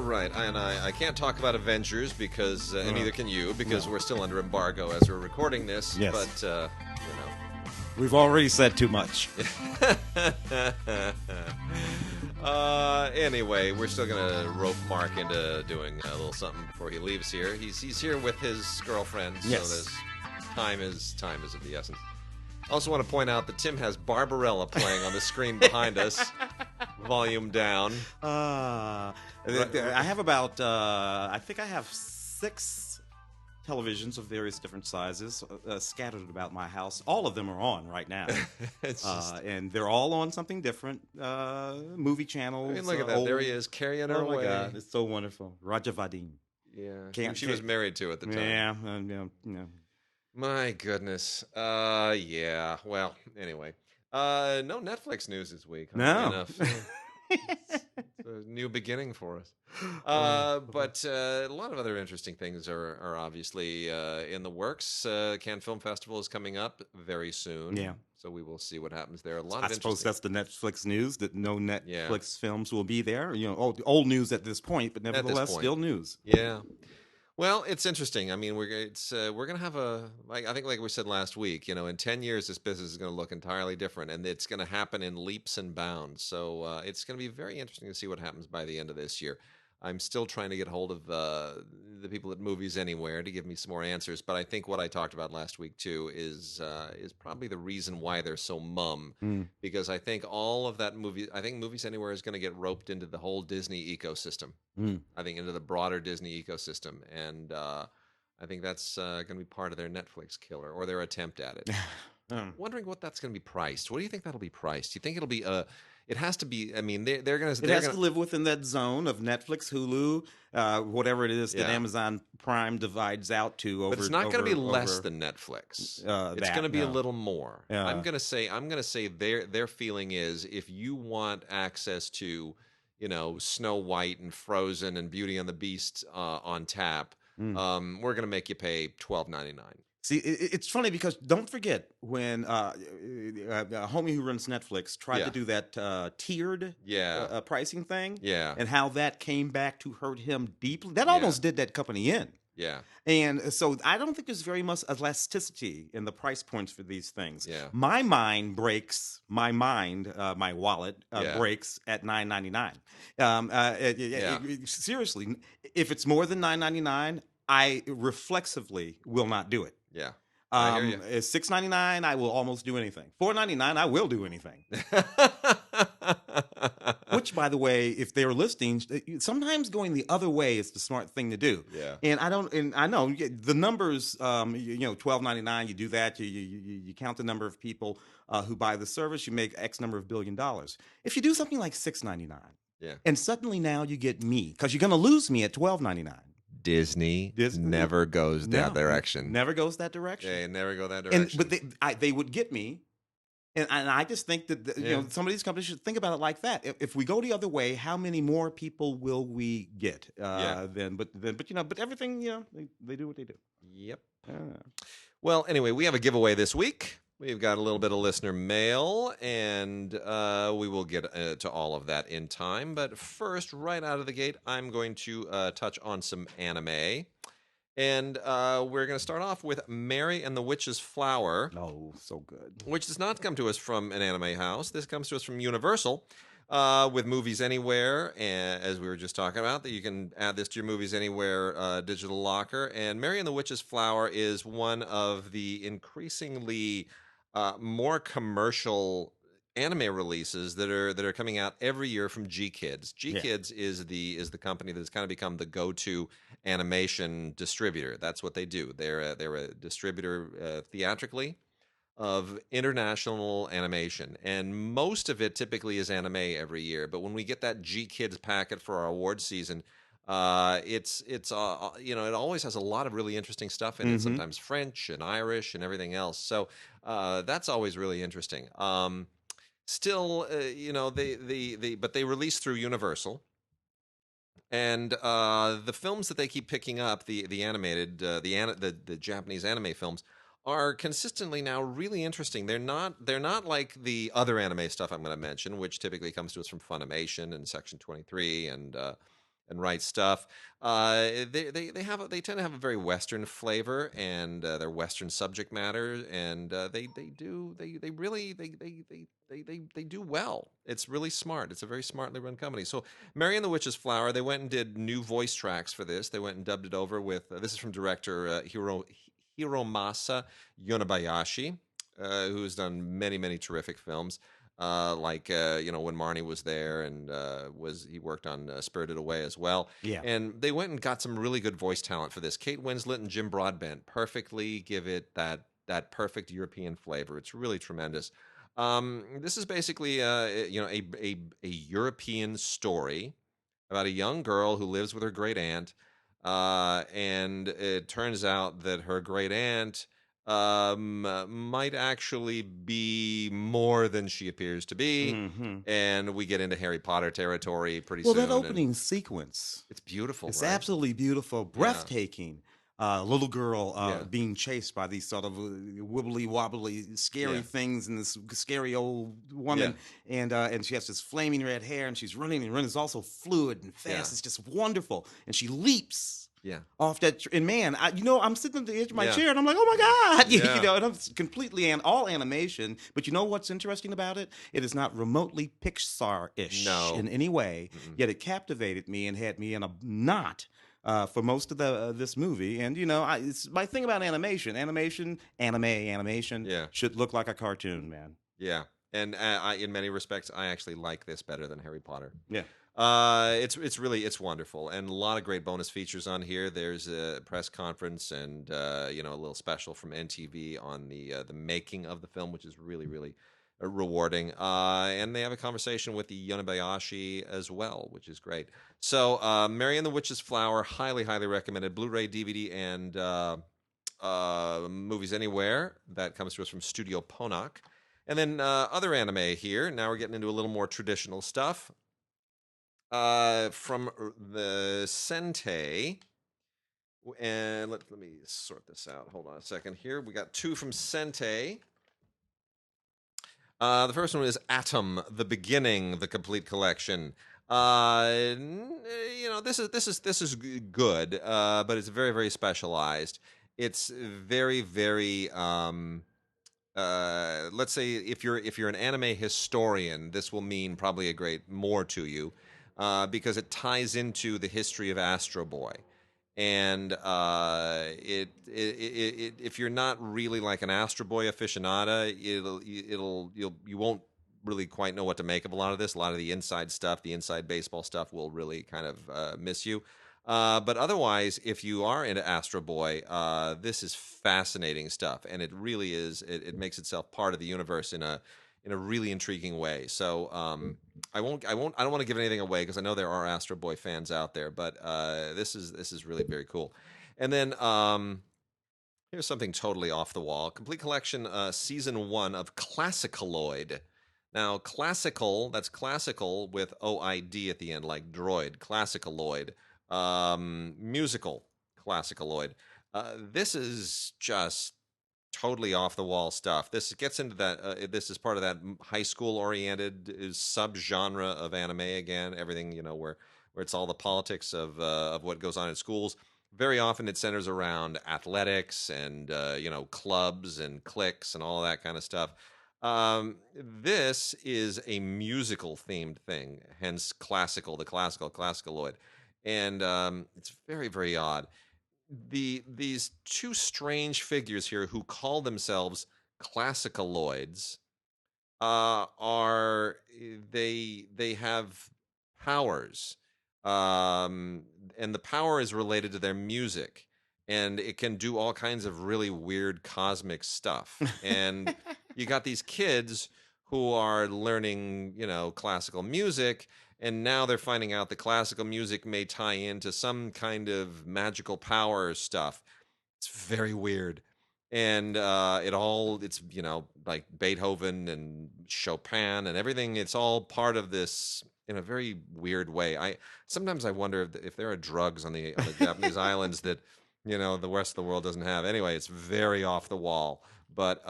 All right, and I can't talk about Avengers because, and neither can you, because we're still under embargo as we're recording this. Yes. But We've already said too much. Anyway, we're still gonna rope Mark into doing a little something before he leaves here. He's here with his girlfriend, so Yes. there's time is of the essence. I also want to point out that Tim has Barbarella playing on the screen behind us, volume down. I have about, I think I have 6 televisions of various different sizes scattered about my house. All of them are on right now. And they're all on something different. Movie channels. I mean, look at that. There he is, carrying her away. Oh, my God. It's so wonderful. Raja Vadim. Yeah. She was married to at the time. Yeah. My goodness. Yeah. Well, anyway. No Netflix news this week. No. It's a new beginning for us. But a lot of other interesting things are obviously in the works. Cannes Film Festival is coming up very soon. Yeah. So we will see what happens there. I suppose that's the Netflix news, that no Netflix films will be there. Old news at this point, but nevertheless still news. Yeah. Well, it's interesting. I mean, we're going to have I think like we said last week, in 10 years, this business is going to look entirely different, and it's going to happen in leaps and bounds. So it's going to be very interesting to see what happens by the end of this year. I'm still trying to get hold of the people at Movies Anywhere to give me some more answers. But I think what I talked about last week too is probably the reason why they're so mum, because I think all of that I think Movies Anywhere is going to get roped into the whole Disney ecosystem. I think into the broader Disney ecosystem, and I think that's going to be part of their Netflix killer or their attempt at it. Wondering what that's going to be priced. What do you think that'll be priced? Do you think it'll be it has to be. I mean, they're going to. It has to live within that zone of Netflix, Hulu, whatever it is that Amazon Prime divides out to. But it's not going to be less than Netflix. It's going to be a little more. I'm going to say their feeling is if you want access to, Snow White and Frozen and Beauty and the Beast on tap, we're going to make you pay $12.99. See, it's funny because don't forget when a homie who runs Netflix tried to do that tiered pricing thing, and how that came back to hurt him deeply. That almost did that company in. Yeah. And so I don't think there's very much elasticity in the price points for these things. Yeah. My wallet breaks at $9.99. Seriously, if it's more than $9.99, I reflexively will not do it. Yeah. It's $6.99. I will almost do anything. $4.99. I will do anything. Which, by the way, if they're listings, sometimes going the other way is the smart thing to do. Yeah. And I know the numbers. $12.99. You do that. You count the number of people who buy the service. You make X number of $1 billion. If you do something like $6.99, and suddenly now you get me, because you're going to lose me at $12.99. Disney never goes that direction. Never goes that direction. They never go that direction. But they would get me, and I just think that some of these companies should think about it like that. If we go the other way, how many more people will we get? But everything they do what they do. Yep. Well, anyway, we have a giveaway this week. We've got a little bit of listener mail, and we will get to all of that in time. But first, right out of the gate, I'm going to touch on some anime. And we're going to start off with Mary and the Witch's Flower. Oh, so good. Which does not come to us from an anime house. This comes to us from Universal with Movies Anywhere, as we were just talking about, that you can add this to your Movies Anywhere digital locker. And Mary and the Witch's Flower is one of the increasingly more commercial anime releases that are coming out every year from GKids. GKids is the company that's kind of become the go-to animation distributor. That's what they do. They're a distributor theatrically of international animation, and most of it typically is anime every year. But when we get that GKids packet for our award season, it always has a lot of really interesting stuff in it. Sometimes French and Irish and everything else. So that's always really interesting. Still, but they release through Universal, and the films that they keep picking up, the animated, the Japanese anime films, are consistently now really interesting. They're not like the other anime stuff I'm going to mention, which typically comes to us from Funimation and Section 23 and and write stuff. They tend to have a very Western flavor, and their Western subject matter, and they really they do well. It's really smart. It's a very smartly run company. So Mary and the Witch's Flower, they went and did new voice tracks for this. They went and dubbed it over with this is from director Hiromasa Yonebayashi, who's done many terrific films. When Marnie was there, and he worked on Spirited Away as well. Yeah. And they went and got some really good voice talent for this. Kate Winslet and Jim Broadbent perfectly give it that perfect European flavor. It's really tremendous. This is basically a European story about a young girl who lives with her great aunt, and it turns out that her great aunt might actually be more than she appears to be. Mm-hmm. And we get into Harry Potter territory pretty Well, soon. that opening sequence, it's beautiful. it's right? absolutely beautiful, breathtaking. Little girl Yeah. being chased by these sort of wibbly wobbly, scary Yeah. things, and this scary old woman, and she has this flaming red hair, and she's running and running. It's also fluid and fast. Yeah. It's just wonderful, and she leaps. Yeah. Off that, and man, I'm sitting at the edge of my Yeah. chair, and I'm like, oh my god, Yeah. and I'm completely all animation. But you know what's interesting about it? It is not remotely Pixar-ish No. in any way. Mm-mm. Yet it captivated me and had me in a knot for most of this movie. And it's my thing about animation. Animation Yeah. should look like a cartoon, man. Yeah. And in many respects, I actually like this better than Harry Potter. Yeah. It's wonderful, and a lot of great bonus features on here. There's a press conference and a little special from NTV on the making of the film, which is really rewarding. And they have a conversation with the Yonebayashi as well, which is great. So Mary and the Witch's Flower, highly recommended. Blu-ray, DVD, and Movies Anywhere. That comes to us from Studio Ponoc. And then other anime here. Now we're getting into a little more traditional stuff. From the Sentai, and let me sort this out. Hold on a second here. We got two from Sentai. The first one is Atom, the Beginning, the Complete Collection. This is good, but it's very specialized. It's very let's say if you're an anime historian, this will mean probably a great more to you. Because it ties into the history of Astro Boy, and if you're not really like an Astro Boy aficionado, you won't really quite know what to make of a lot of this. A lot of the inside stuff, the inside baseball stuff, will really kind of miss you. But otherwise, if you are into Astro Boy, this is fascinating stuff, and it really is. It makes itself part of the universe in a really intriguing way. So I don't want to give anything away because I know there are Astro Boy fans out there, but this is really very cool. And then here's something totally off the wall. Complete Collection Season 1 of Classicaloid. Now, classical, that's classical with OID at the end, like droid, Classicaloid. Musical, Classicaloid. This is just totally off the wall stuff. This gets into that. This is part of that high school oriented subgenre of anime again. Everything where it's all the politics of what goes on in schools. Very often it centers around athletics and clubs and cliques and all that kind of stuff. This is a musical themed thing, hence classical, the Classicaloid, and it's very odd. These two strange figures here who call themselves Classicaloids they have powers, and the power is related to their music, and it can do all kinds of really weird cosmic stuff. And you got these kids who are learning classical music, and now they're finding out that classical music may tie into some kind of magical power stuff. It's very weird. And it's like Beethoven and Chopin and everything. It's all part of this in a very weird way. Sometimes I wonder if there are drugs on the Japanese islands that the rest of the world doesn't have. Anyway, it's very off the wall, but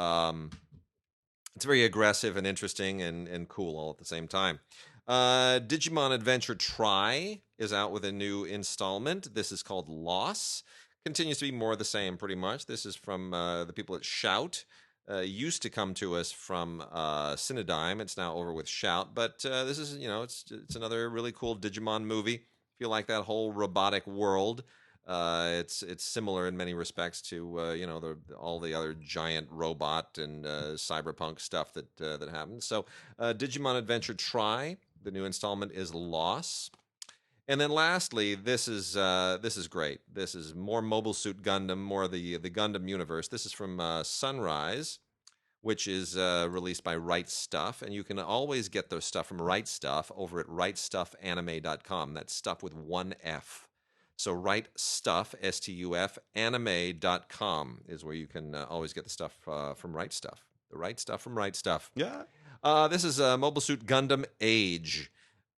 it's very aggressive and interesting and cool all at the same time. Digimon Adventure Try is out with a new installment. This is called Loss. Continues to be more of the same, pretty much. This is from the people at Shout. Used to come to us from Cinedigm. It's now over with Shout, but this is, it's another really cool Digimon movie. If you like that whole robotic world, it's similar in many respects to all the other giant robot and cyberpunk stuff that happens. So, Digimon Adventure Try. The new installment is Loss. And then lastly, this is great. This is more Mobile Suit Gundam, more of the Gundam universe. This is from Sunrise, which is released by Right Stuff, and you can always get their stuff from Right Stuff over at rightstuffanime.com. That's stuff with one F. So Right Stuff, STUF, anime.com is where you can always get the stuff from Right Stuff. The right stuff from Right Stuff. Yeah. This is Mobile Suit Gundam Age.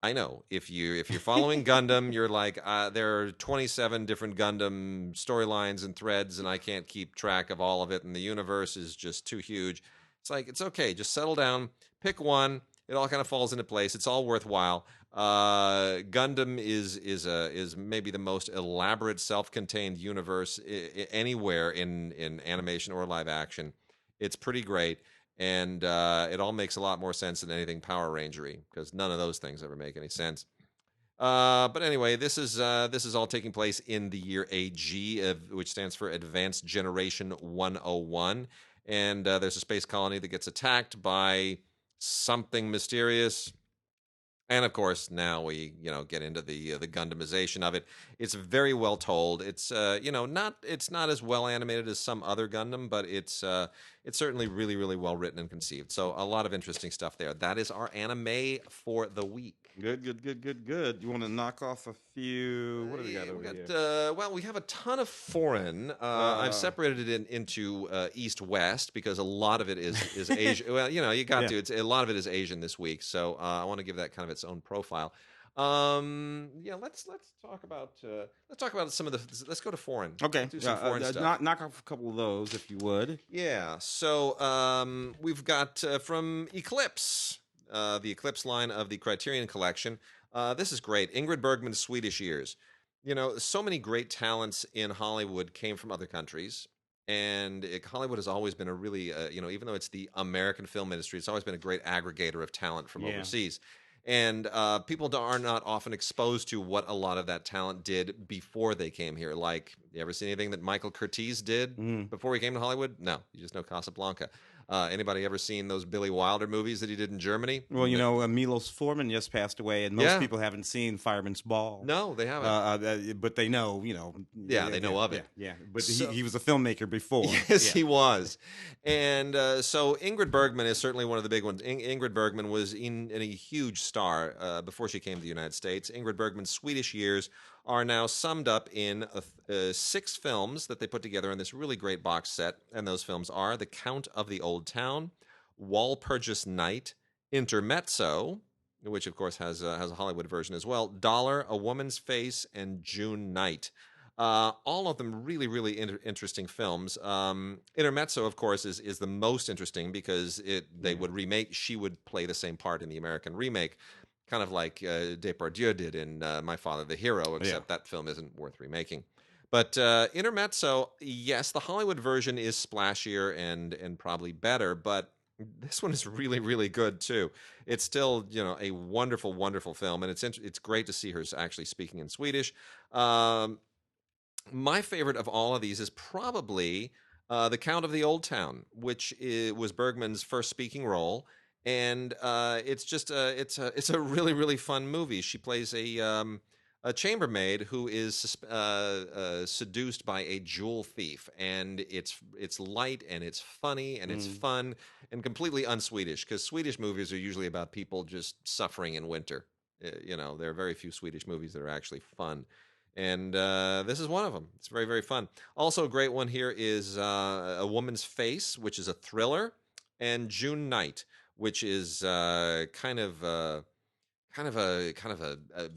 I know if you're following Gundam, you're like there are 27 different Gundam storylines and threads, and I can't keep track of all of it, and the universe is just too huge. It's like it's okay, just settle down, pick one. It all kind of falls into place. It's all worthwhile. Gundam is maybe the most elaborate, self-contained universe anywhere in animation or live action. It's pretty great. And it all makes a lot more sense than anything Power Rangery, because none of those things ever make any sense. But anyway, this is all taking place in the year AG, which stands for Advanced Generation 101. And there's a space colony that gets attacked by something mysterious. And of course, now we get into the Gundamization of it. It's very well told. It's not as well animated as some other Gundam, but it's certainly really, really well written and conceived. So a lot of interesting stuff there. That is our anime for the week. Good. You want to knock off a few? What do we got over here? Well, we have a ton of foreign. I've separated it into East-West because a lot of it is Asian. Well, you got to. It's a lot of it is Asian this week, so I want to give that kind of its own profile. Let's talk about some of the. Let's go to foreign. Okay, Let's do some foreign stuff. Knock off a couple of those if you would. Yeah. So we've got from Eclipse. The Eclipse line of the Criterion Collection. This is great. Ingrid Bergman's Swedish Years. So many great talents in Hollywood came from other countries. And Hollywood has always been a really, even though it's the American film industry, it's always been a great aggregator of talent from overseas. And people are not often exposed to what a lot of that talent did before they came here. Like, you ever seen anything that Michael Curtiz did before he came to Hollywood? No, you just know Casablanca. Anybody ever seen those Billy Wilder movies that he did in Germany? Well, Milos Forman just passed away, and most people haven't seen Fireman's Ball. No, they haven't. But they know, they know of it. Yeah. But he was a filmmaker before. Yes, he was. And so Ingrid Bergman is certainly one of the big ones. Ingrid Bergman was in a huge star before she came to the United States. Ingrid Bergman's Swedish Years are now summed up in 6 films that they put together in this really great box set. And those films are The Count of the Old Town, Walpurgis Night, Intermezzo, which of course has a Hollywood version as well, Dollar, A Woman's Face, and June Night. All of them really, really interesting films. Intermezzo, of course, is the most interesting because they would remake. She would play the same part in the American remake, kind of like Depardieu did in My Father the Hero, except that film isn't worth remaking. But Intermezzo, yes, the Hollywood version is splashier and probably better, but this one is really, really good too. It's still, a wonderful, wonderful film, and it's great to see her actually speaking in Swedish. My favorite of all of these is probably The Count of the Old Town, which was Bergman's first speaking role. And it's just it's a really, really fun movie. She plays a chambermaid who is seduced by a jewel thief, and it's light and it's funny and it's fun and completely un-Swedish, because Swedish movies are usually about people just suffering in winter. There are very few Swedish movies that are actually fun. And this is one of them. It's very, very fun. Also, a great one here is A Woman's Face, which is a thriller, and June Night, which is kind of a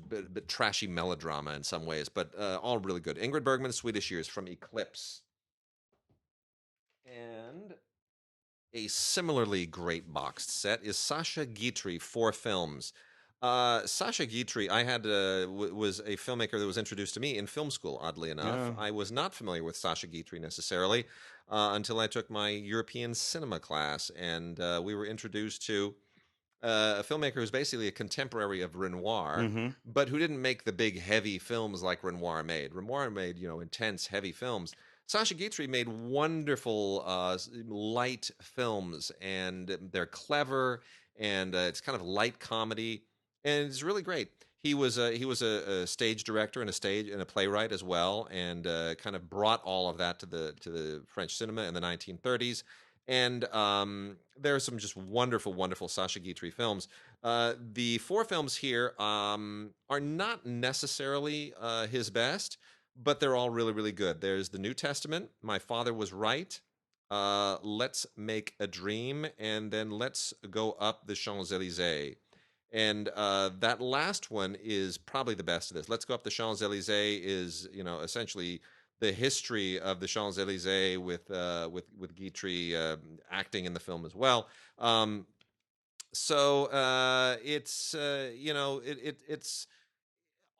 bit trashy melodrama in some ways, but all really good. Ingrid Bergman's Swedish Years from Eclipse. And a similarly great boxed set is Sasha Guitry, 4 films. Sasha Guitry, was a filmmaker that was introduced to me in film school. Oddly enough, Yeah. I was not familiar with Sasha Guitry necessarily until I took my European cinema class, and we were introduced to a filmmaker who's basically a contemporary of Renoir, Mm-hmm. but who didn't make the big, heavy films like Renoir made. Renoir made, intense, heavy films. Sasha Guitry made wonderful, light films, and they're clever, and it's kind of light comedy, and it's really great. He was a stage director and a playwright as well, and kind of brought all of that to the French cinema in the 1930s. And there are some just wonderful, wonderful Sasha Guitry films. The four films here are not necessarily his best, but they're all really, really good. There's The New Testament, My Father Was Right, Let's Make a Dream, and then Let's Go Up the Champs-Elysees. And that last one is probably the best of this. Let's Go Up the Champs-Elysees is, essentially the history of the Champs Elysees with Guitry acting in the film as well. It's it's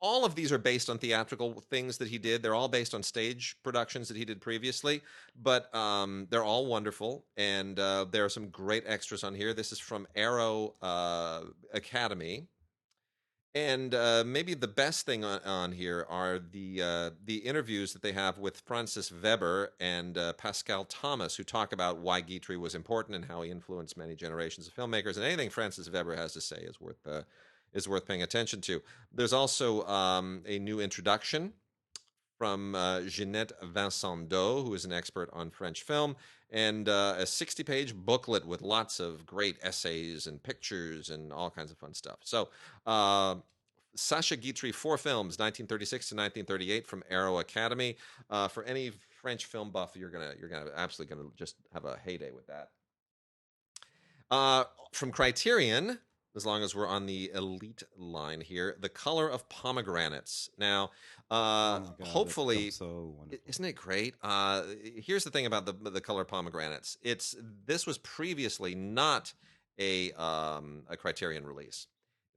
all of these are based on theatrical things that he did. They're all based on stage productions that he did previously, but they're all wonderful, and there are some great extras on here. This is from Arrow Academy. And maybe the best thing on here are the interviews that they have with Francis Weber and Pascal Thomas, who talk about why Guitry was important and how he influenced many generations of filmmakers. And anything Francis Weber has to say is worth paying attention to. There's also a new introduction from Jeanette Vincent-Doe, who is an expert on French film, and a 60-page booklet with lots of great essays and pictures and all kinds of fun stuff. So, Sacha Guitry, four films, 1936 to 1938, from Arrow Academy. For any French film buff, you're absolutely gonna just have a heyday with that. From Criterion, as long as we're on the elite line here, The Color of Pomegranates. Now, Oh my God, that hopefully, film's so wonderful. isn't it great? Here's the thing about the Color of Pomegranates. This was previously not a Criterion release.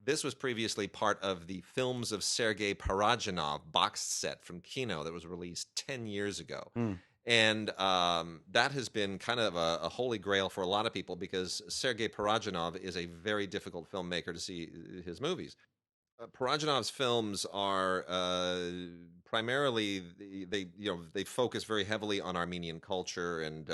This was previously part of the Films of Sergei Parajanov box set from Kino that was released 10 years ago. Mm. And that has been kind of a holy grail for a lot of people because Sergei Parajanov is a very difficult filmmaker to see his movies. Parajanov's films are primarily they focus very heavily on Armenian culture, and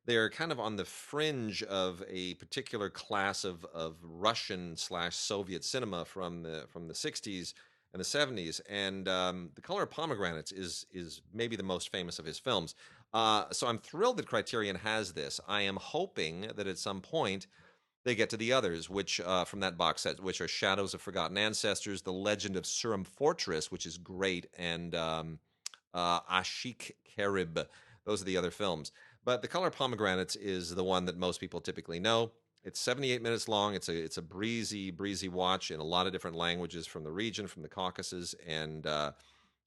they're kind of on the fringe of a particular class of Russian slash Soviet cinema from the 60s and the 70s. And The Color of Pomegranates is maybe the most famous of his films. So I'm thrilled that Criterion has this. I am hoping that at some point they get to the others, which from that box set, which are Shadows of Forgotten Ancestors, The Legend of Surum Fortress, which is great, and Ashik Karib. Those are the other films. But The Color of Pomegranates is the one that most people typically know. It's 78 minutes long. It's a breezy watch in a lot of different languages from the region, from the Caucasus, and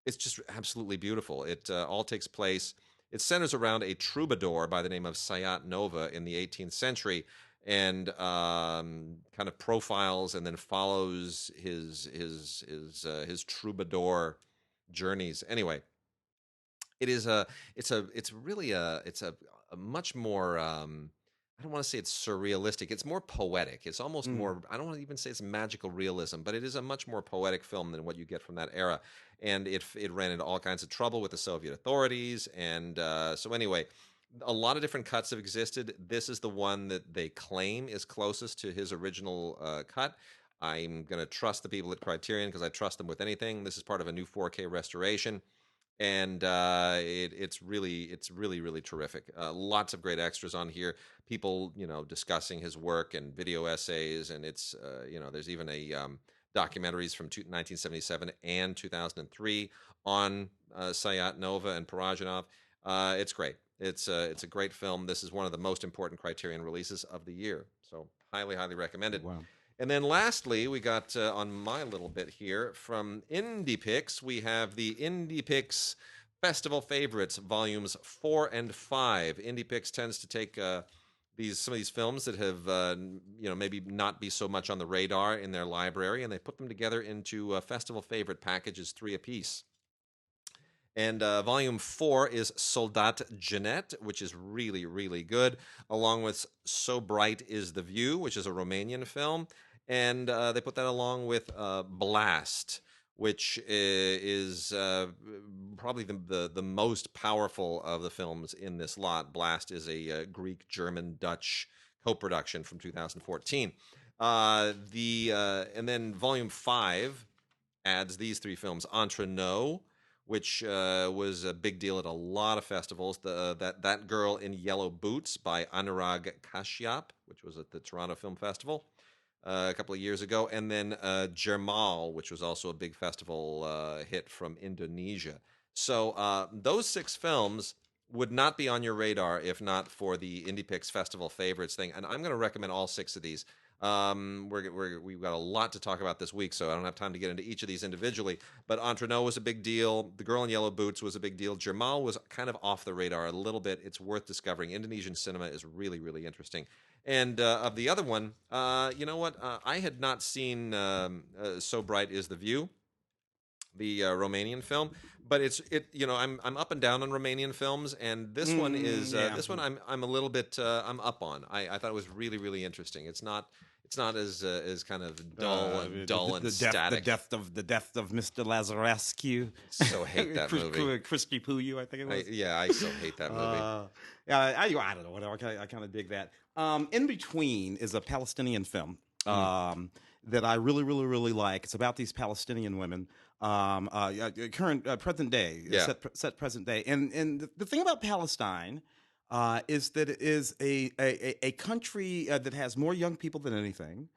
it's just absolutely beautiful. It all takes place. It centers around a troubadour by the name of Sayat Nova in the 18th century, and kind of profiles and then follows his troubadour journeys. Anyway, it's really a much more I don't want to say it's surrealistic. It's more poetic. It's almost Mm. more. I don't want to even say it's magical realism, but it is a much more poetic film than what you get from that era. And it ran into all kinds of trouble with the Soviet authorities. And so anyway, a lot of different cuts have existed. This is the one that they claim is closest to his original cut. I'm going to trust the people at Criterion because I trust them with anything. This is part of a new 4K restoration, and it's really terrific. Lots of great extras on here. People discussing his work and video essays, and it's there's even a documentaries from 1977 and 2003 on Sayat Nova and Parajanov. It's great. It's a great film. This is one of the most important Criterion releases of the year. So highly recommended. Wow. And then lastly, we got on my little bit here from Indiepix, we have the Indiepix Festival Favorites, volumes 4 and 5. Indiepix tends to take some of these films that have maybe not be so much on the radar in their library, and they put them together into festival favorite packages, 3 apiece. And volume 4 is Soldat Jeanette, which is really, really good, along with So Bright Is the View, which is a Romanian film. And they put that along with Blast, which is probably the most powerful of the films in this lot. Blast is a Greek, German, Dutch co-production from 2014. And then volume 5 adds these 3 films: Entre, which was a big deal at a lot of festivals. That Girl in Yellow Boots by Anurag Kashyap, which was at the Toronto Film Festival a couple of years ago, and then Jermal, which was also a big festival hit from Indonesia. So those 6 films would not be on your radar if not for the Indiepix Festival Favorites thing. And I'm going to recommend all 6 of these. We've got a lot to talk about this week, so I don't have time to get into each of these individually. But Entre was a big deal. The Girl in Yellow Boots was a big deal. Jermal was kind of off the radar a little bit. It's worth discovering. Indonesian cinema is really, really interesting. And of the other one, you know what? I had not seen So Bright Is the View, the Romanian film, but I'm up and down on Romanian films, and this one is this one I'm a little bit I'm up on. I thought it was really, really interesting. It's not as kind of dull and static. The death of Mr. Lazarescu. So hate that movie. Christy Puyu, I think it was. I so hate that movie. I don't know. Whatever. I kind of dig that. In Between is a Palestinian film that I really, really, really like. It's about these Palestinian women. Current present day, set present day, and the thing about Palestine is that it is a country that has more young people than anything.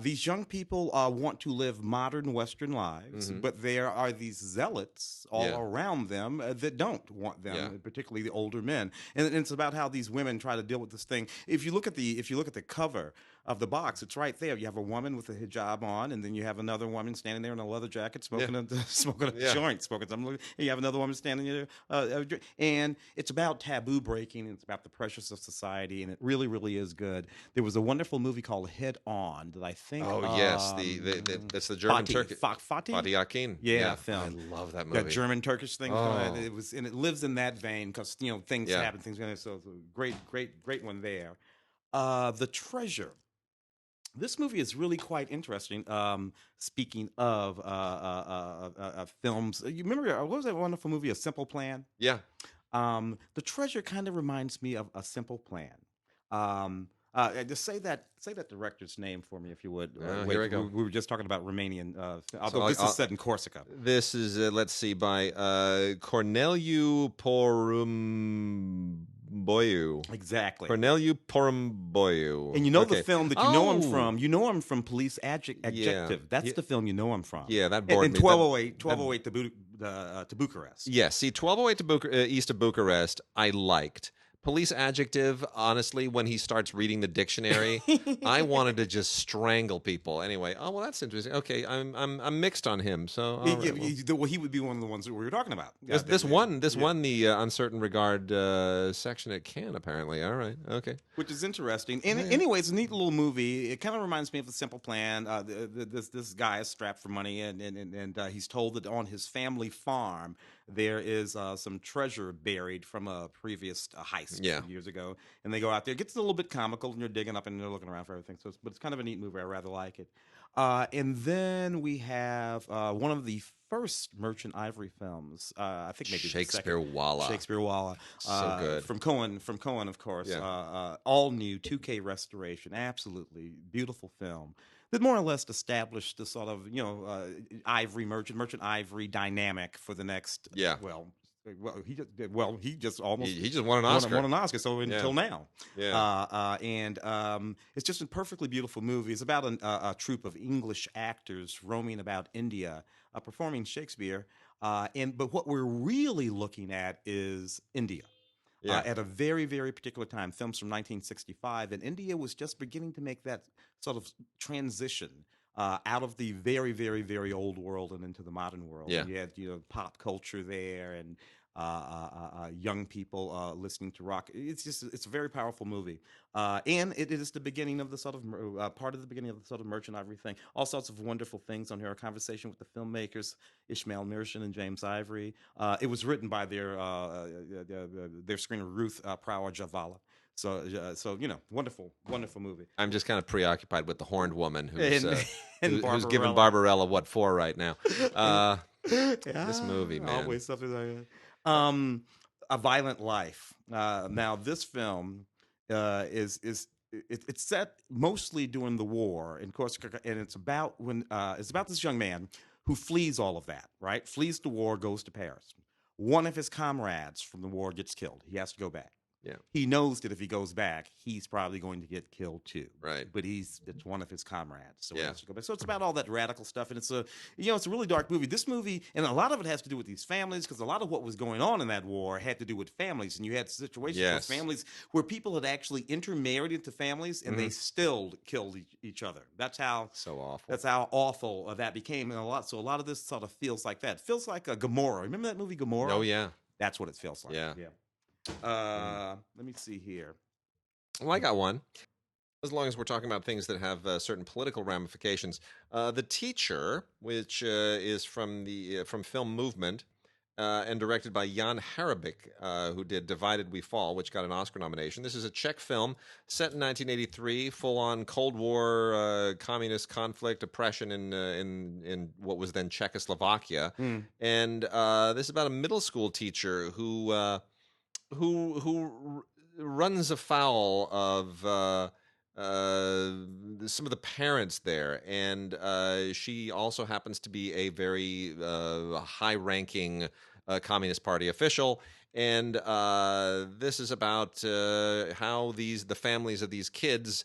These young people want to live modern Western lives, but there are these zealots all around them that don't want them, particularly the older men. And it's about how these women try to deal with this thing. If you look at the cover of the box, it's right there. You have a woman with a hijab on, and then you have another woman standing there in a leather jacket smoking a joint, smoking something. And you have another woman standing there, and it's about taboo breaking. And it's about the pressures of society, and it really, really is good. There was a wonderful movie called Head On that I think. Oh yes, that's the German Turkish Fatih Akin. Film. I love that movie. That German Turkish thing. It lives in that vein because things happen. So it's a great one there. The Treasure. This movie is really quite interesting. Speaking of films, you remember what was that wonderful movie, A Simple Plan? Yeah. The Treasure kind of reminds me of A Simple Plan. Just say that director's name for me, if you would. Here we go. We were just talking about Romanian. Although this is set in Corsica. This is let's see, by Corneliu Porumboiu. Exactly. Corneliu Porumboiu. And you know the film that you know him from. You know him from Police Adjective. That's the film you know him from. Yeah, that bored me. And 1208 to Bucharest. Yes, see, 1208 east of Bucharest, I liked. Police Adjective, honestly, when he starts reading the dictionary, I wanted to just strangle people. Anyway, well, that's interesting. Okay, I'm mixed on him. So he would be one of the ones that we were talking about. This won the Uncertain Regard section at Cannes, apparently. All right, okay. Which is interesting. And anyway, it's a neat little movie. It kind of reminds me of The Simple Plan. This guy is strapped for money, and he's told that on his family farm there is some treasure buried from a previous heist years ago, and they go out there. It gets a little bit comical, and you're digging up and they're looking around for everything. But it's kind of a neat movie. I rather like it. And then we have one of the first Merchant Ivory films. I think maybe Shakespeare Walla. So good. From Cohen, of course. Yeah. All new 2K restoration. Absolutely beautiful film that more or less established the sort of ivory merchant ivory dynamic for the next he just almost he just won an Oscar. Won an Oscar. So until now, and it's just a perfectly beautiful movie. It's about a troupe of English actors roaming about India, performing Shakespeare. But what we're really looking at is India. At a very, very particular time, films from 1965, and India was just beginning to make that sort of transition out of the very, very, very old world and into the modern world. Yeah. And you had pop culture there, and young people listening to rock. It's a very powerful movie, and it is the beginning of the sort of part of the beginning of the sort of merchant ivory thing. All sorts of wonderful things on here. A conversation with the filmmakers Ishmael Mirshan and James Ivory. It was written by their screener Ruth Prower Javala. So wonderful, wonderful movie. I'm just kind of preoccupied with the horned woman And who's giving Barbarella what for right now. This movie, man. Always something like that. A Violent Life. Now, this film it's set mostly during the war, and of course, and it's about this young man who flees all of that, right? Flees the war, goes to Paris. One of his comrades from the war gets killed. He has to go back. Yeah. He knows that if he goes back, he's probably going to get killed too. Right. But it's one of his comrades. So he Yeah. has to go back. So it's about all that radical stuff. And it's a really dark movie. This movie, and a lot of it has to do with these families, because a lot of what was going on in that war had to do with families. And you had situations Yes. where families, where people had actually intermarried into families and they still killed each other. That's how So awful. That's how awful that became. And a lot of this sort of feels like that. It feels like a Gomorrah. Remember that movie Gomorrah? Oh, yeah. That's what it feels like. Yeah. Let me see here. Well, I got one. As long as we're talking about things that have certain political ramifications, The Teacher, which is from Film Movement and directed by Jan Harabik, who did Divided We Fall, which got an Oscar nomination. This is a Czech film set in 1983, full-on Cold War communist conflict, oppression in what was then Czechoslovakia, and this is about a middle school teacher who runs afoul of some of the parents there, and she also happens to be a very high-ranking Communist Party official. And this is about how the families of these kids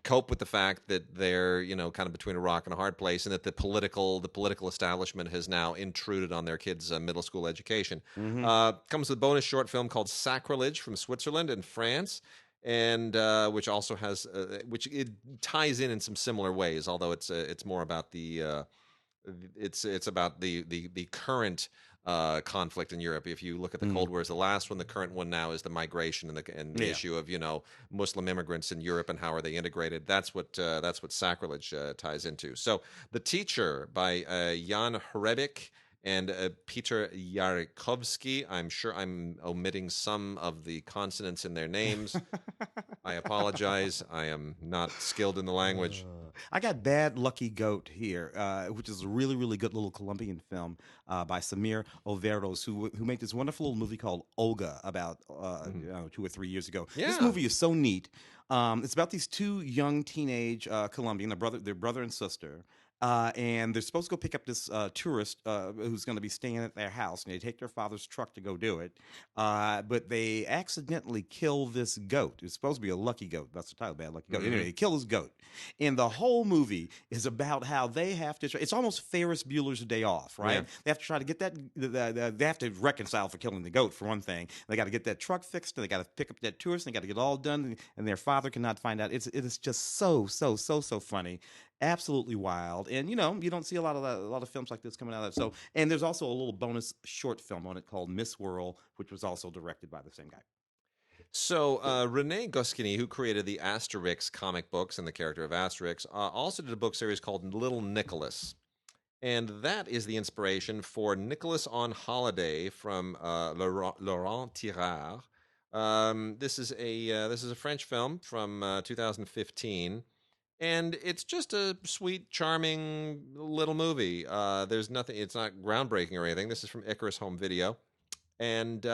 cope with the fact that they're kind of between a rock and a hard place, and that the political establishment has now intruded on their kids' middle school education. Comes with a bonus short film called Sacrilege from Switzerland and France, and which also has which it ties in some similar ways, although it's more about the it's about the current conflict in Europe. If you look at the Cold War as the last one, the current one now is the migration and the issue of Muslim immigrants in Europe and how are they integrated. That's what Sacrilege ties into. So, The Teacher by Jan Hrebik and Peter Yarkovsky. I'm sure I'm omitting some of the consonants in their names. I apologize. I am not skilled in the language. I got Bad Lucky Goat here, which is a really, really good little Colombian film by Samir Overos, who made this wonderful little movie called Olga about 2 or 3 years ago. Yeah. This movie is so neat. It's about these two young teenage Colombian, their brother and sister. And they're supposed to go pick up this tourist who's going to be staying at their house, and they take their father's truck to go do it. But they accidentally kill this goat. It's supposed to be a lucky goat. That's the title, Bad Lucky Goat. Anyway, they kill this goat. And the whole movie is about how they have to it's almost Ferris Bueller's Day Off, right? Yeah. They have to try to get that, they have to reconcile for killing the goat, for one thing. They got to get that truck fixed, and they got to pick up that tourist, and they got to get it all done, and their father cannot find out. It is just so funny. Absolutely wild, and you don't see a lot of films like this coming out of that. So, and there's also a little bonus short film on it called Miss Whirl, which was also directed by the same guy. So Rene Goscinny, who created the Asterix comic books and the character of Asterix, also did a book series called Little Nicholas, and that is the inspiration for Nicholas on Holiday from Laurent Tirard. This is a French film from 2015. And it's just a sweet, charming little movie. There's nothing; it's not groundbreaking or anything. This is from Icarus Home Video, and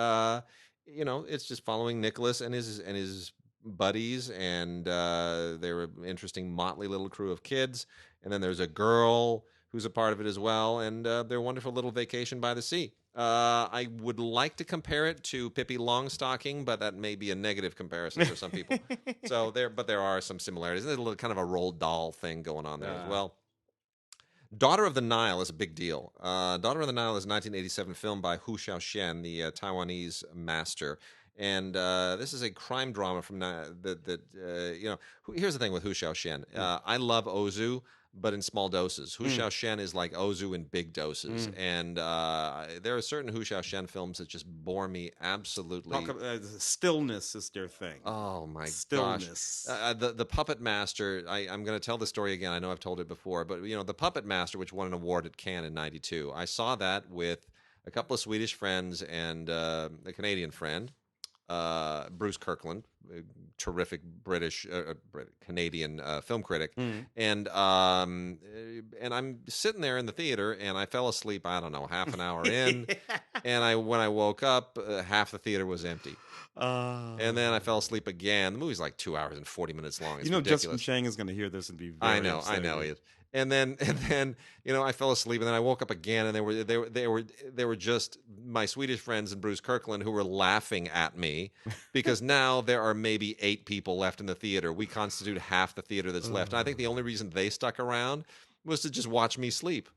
it's just following Nicholas and his buddies, and they're an interesting, motley little crew of kids. And then there's a girl who's a part of it as well, and their wonderful little vacation by the sea. I would like to compare it to Pippi Longstocking, but that may be a negative comparison for some people. But there are some similarities. There's a little kind of a Roald Dahl thing going on there as well. Daughter of the Nile is a big deal. Daughter of the Nile is a 1987 film by Hu Xiaoxian, the Taiwanese master. And this is a crime drama from here's the thing with Hu Xiaoshen. I love Ozu, but in small doses. Hu Xiaoshen is like Ozu in big doses, and there are certain Hu Xiaoshen films that just bore me absolutely. Stillness is their thing. Oh my Stillness. gosh! The Puppet Master. I'm going to tell the story again. I know I've told it before, but the Puppet Master, which won an award at Cannes in '92. I saw that with a couple of Swedish friends and a Canadian friend. Bruce Kirkland, a terrific Canadian film critic, and I'm sitting there in the theater, and I fell asleep. I don't know, half an hour in, and when I woke up, half the theater was empty. And then I fell asleep again. The movie's like 2 hours and 40 minutes long. It's ridiculous. Justin Chang is going to hear this and be very I know he is. And then I fell asleep, and then I woke up again, and they were just my Swedish friends and Bruce Kirkland who were laughing at me because now there are maybe 8 people left in the theater. We constitute half the theater that's left. And I think the only reason they stuck around was to just watch me sleep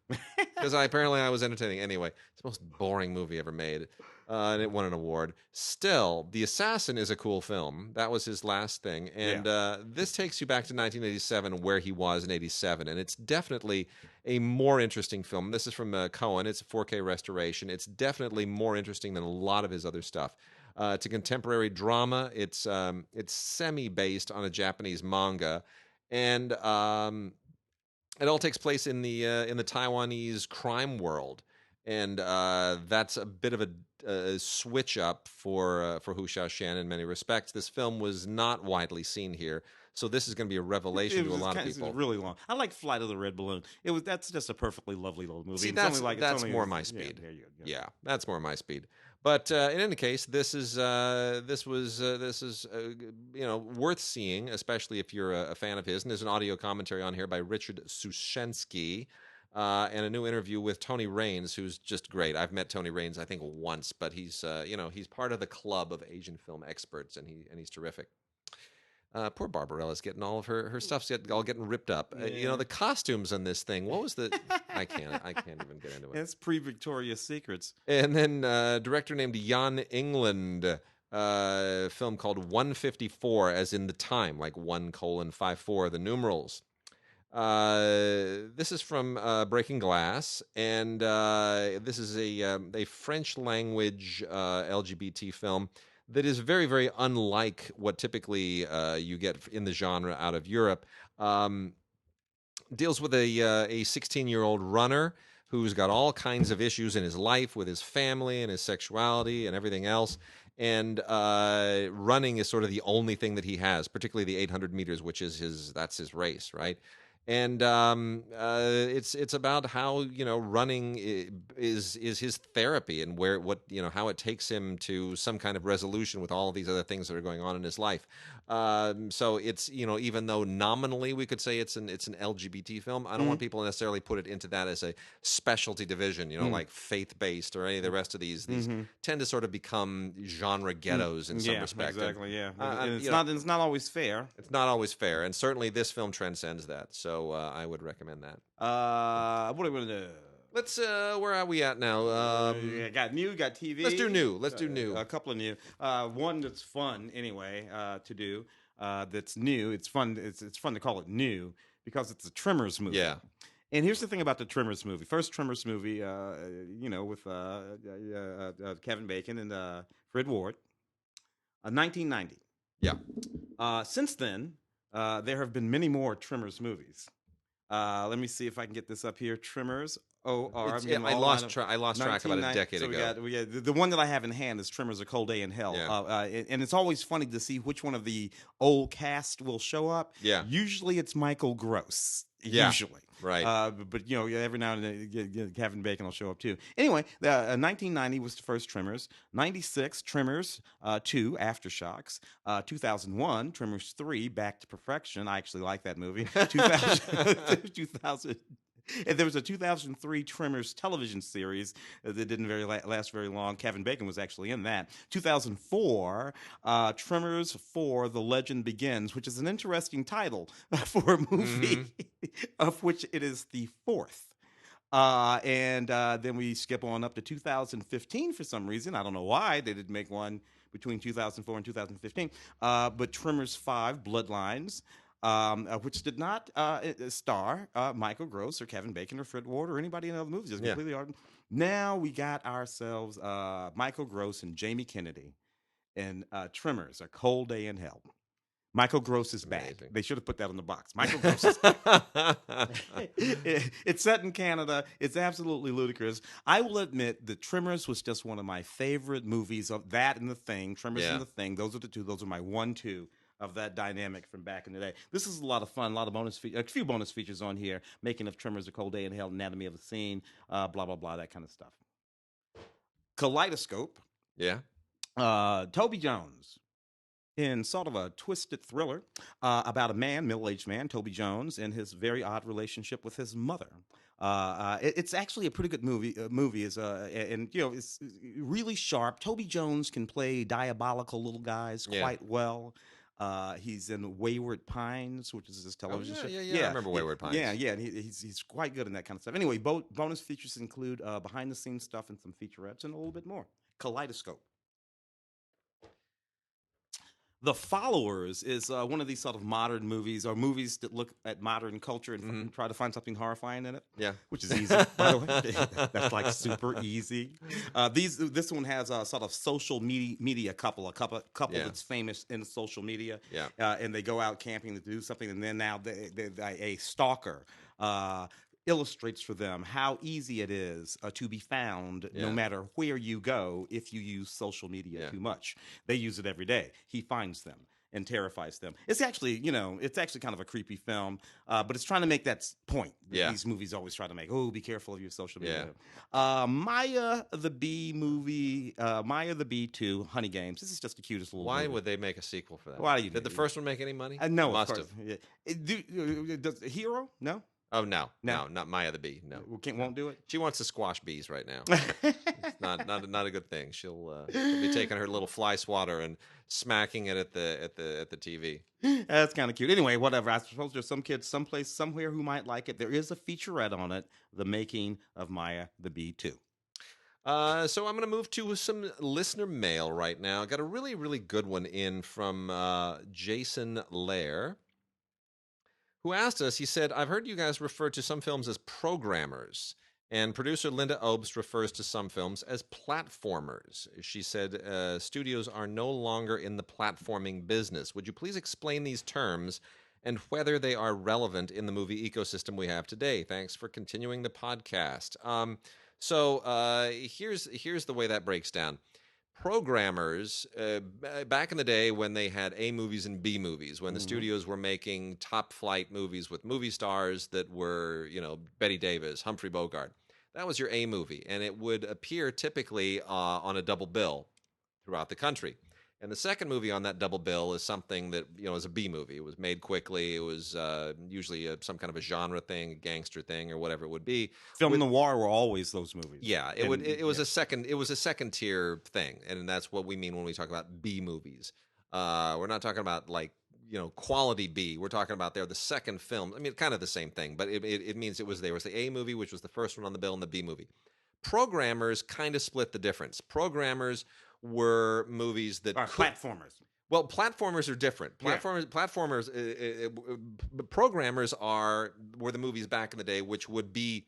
because apparently I was entertaining. Anyway, it's the most boring movie ever made. And it won an award. Still, The Assassin is a cool film. That was his last thing. And this takes you back to 1987, where he was in 87. And it's definitely a more interesting film. This is from Cohen. It's a 4K restoration. It's definitely more interesting than a lot of his other stuff. It's a contemporary drama. It's semi-based on a Japanese manga. And it all takes place in the Taiwanese crime world. And that's a bit of a switch up for Hu Xiaoshen in many respects. This film was not widely seen here, so this is going to be a revelation to a lot of people. It's really long. I like Flight of the Red Balloon. That's just a perfectly lovely little movie. See, that's more my speed. Yeah, there you go. Yeah, that's more my speed. But in any case, this is worth seeing, especially if you're a fan of his. And there's an audio commentary on here by Richard Sushensky. And a new interview with Tony Raines, who's just great. I've met Tony Raines, I think, once, but he's part of the club of Asian film experts, and he's terrific. Poor Barbarella's getting all of her stuff's all getting ripped up. The costumes on this thing. What was the? I can't even get into it. It's pre-Victoria's Secrets. And then director named Jan England. Film called 154, as in the time, like 1:54, the numerals. This is from Breaking Glass, and this is a French language LGBT film that is very, very unlike what typically you get in the genre out of Europe. Deals with a 16-year-old runner who's got all kinds of issues in his life with his family and his sexuality and everything else. And running is sort of the only thing that he has, particularly the 800 meters, which is that's his race, right? And it's about how running is his therapy, and how it takes him to some kind of resolution with all of these other things that are going on in his life. So it's even though nominally we could say it's an LGBT film, I don't want people to necessarily put it into that as a specialty division, like faith-based or any of the rest of these tend to sort of become genre ghettos in some respect. Exactly. And it's not always fair. It's not always fair, and certainly this film transcends that. So I would recommend that. What are we gonna do? Let's. Where are we at now? Got new, got TV. Let's do new. Let's do new. A couple of new. One that's fun anyway to do. That's new. It's fun. It's fun to call it new because it's a Tremors movie. Yeah. And here's the thing about the Tremors movie. First Tremors movie, with Kevin Bacon and Fred Ward, 1990. Yeah. Since then, there have been many more Tremors movies. Let me see if I can get this up here. Tremors. I lost track about a decade ago. We got the one that I have in hand is Tremors: A Cold Day in Hell. Yeah. And it's always funny to see which one of the old cast will show up. Yeah. Usually it's Michael Gross. Yeah. Usually. Right. But every now and then Kevin Bacon will show up too. Anyway, 1990 was the first Tremors. 96, Tremors 2, Aftershocks. 2001, Tremors 3, Back to Perfection. I actually like that movie. 2000. And there was a 2003 Tremors television series that didn't last very long. Kevin Bacon was actually in that. 2004, Tremors 4, The Legend Begins, which is an interesting title for a movie, of which it is the fourth. And then we skip on up to 2015 for some reason. I don't know why they didn't make one between 2004 and 2015. But Tremors 5, Bloodlines, which did not star Michael Gross or Kevin Bacon or Fred Ward or anybody in other movies. It's Yeah. completely art. Now we got ourselves Michael Gross and Jamie Kennedy in Tremors, A Cold Day in Hell. Michael Gross is back. Amazing. They should have put that on the box. Michael Gross is It's set in Canada. It's absolutely ludicrous. I will admit that Tremors was just one of my favorite movies of that and The Thing. Tremors Yeah. and The Thing. Those are the two. Those are my 1-2 of that dynamic from back in the day. This is a lot of fun. A lot of a few bonus features on here. Making of Tremors, A Cold Day in Hell, Anatomy of a Scene, blah, blah, blah, that kind of stuff. Kaleidoscope. Yeah. Toby Jones. In sort of a twisted thriller about a man, middle-aged man, Toby Jones, and his very odd relationship with his mother. It's actually a pretty good movie. And you know, it's really sharp. Toby Jones can play diabolical little guys quite well. He's in Wayward Pines, which is his television show. Yeah. I remember Wayward Pines. Yeah. And he's quite good in that kind of stuff. Anyway, bonus features include behind-the-scenes stuff and some featurettes and a little bit more. Kaleidoscope. The Followers is one of these sort of modern movies or movies that look at modern culture and try to find something horrifying in it. Yeah. Which is easy, by the way. That's like super easy. This one has a sort of social media couple that's famous in social media. Yeah. And they go out camping to do something, and then now a stalker illustrates for them how easy it is to be found no matter where you go if you use social media too much. They use it every day. He finds them and terrifies them. It's actually, kind of a creepy film, but it's trying to make that point that these movies always try to make. Oh, be careful of your social media. Maya the Bee movie, Maya the Bee 2, Honey Games. This is just the cutest little movie. Why would they make a sequel for that? Why do you Did the first one make any money? No, Must of course. have. Yeah. Does Hero? No? Oh, no, not Maya the Bee. No, won't do it. She wants to squash bees right now. It's not a good thing. She'll be taking her little fly swatter and smacking it at the TV. That's kind of cute. Anyway, whatever. I suppose there's some kids someplace somewhere who might like it. There is a featurette on it, The Making of Maya the Bee 2. So I'm going to move to some listener mail right now. Got a really, really good one in from Jason Lair, who asked us, he said, I've heard you guys refer to some films as programmers, and producer Linda Obst refers to some films as platformers. She said, studios are no longer in the platforming business. Would you please explain these terms and whether they are relevant in the movie ecosystem we have today? Thanks for continuing the podcast. So here's the way that breaks down. Programmers, back in the day when they had A movies and B movies, when the studios were making top flight movies with movie stars that were, Betty Davis, Humphrey Bogart, that was your A movie. And it would appear typically on a double bill throughout the country. And the second movie on that double bill is something that, is a B movie. It was made quickly. It was usually some kind of a genre thing, a gangster thing, or whatever it would be. Film noir were always those movies. Yeah, it was a second tier thing, and that's what we mean when we talk about B movies. We're not talking about quality B. We're talking about they're the second film. I mean, kind of the same thing, but it means there was the A movie, which was the first one on the bill, and the B movie. Programmers kind of split the difference. Programmers were movies that platformers. Well, platformers are different. Platformers, programmers were the movies back in the day, which would be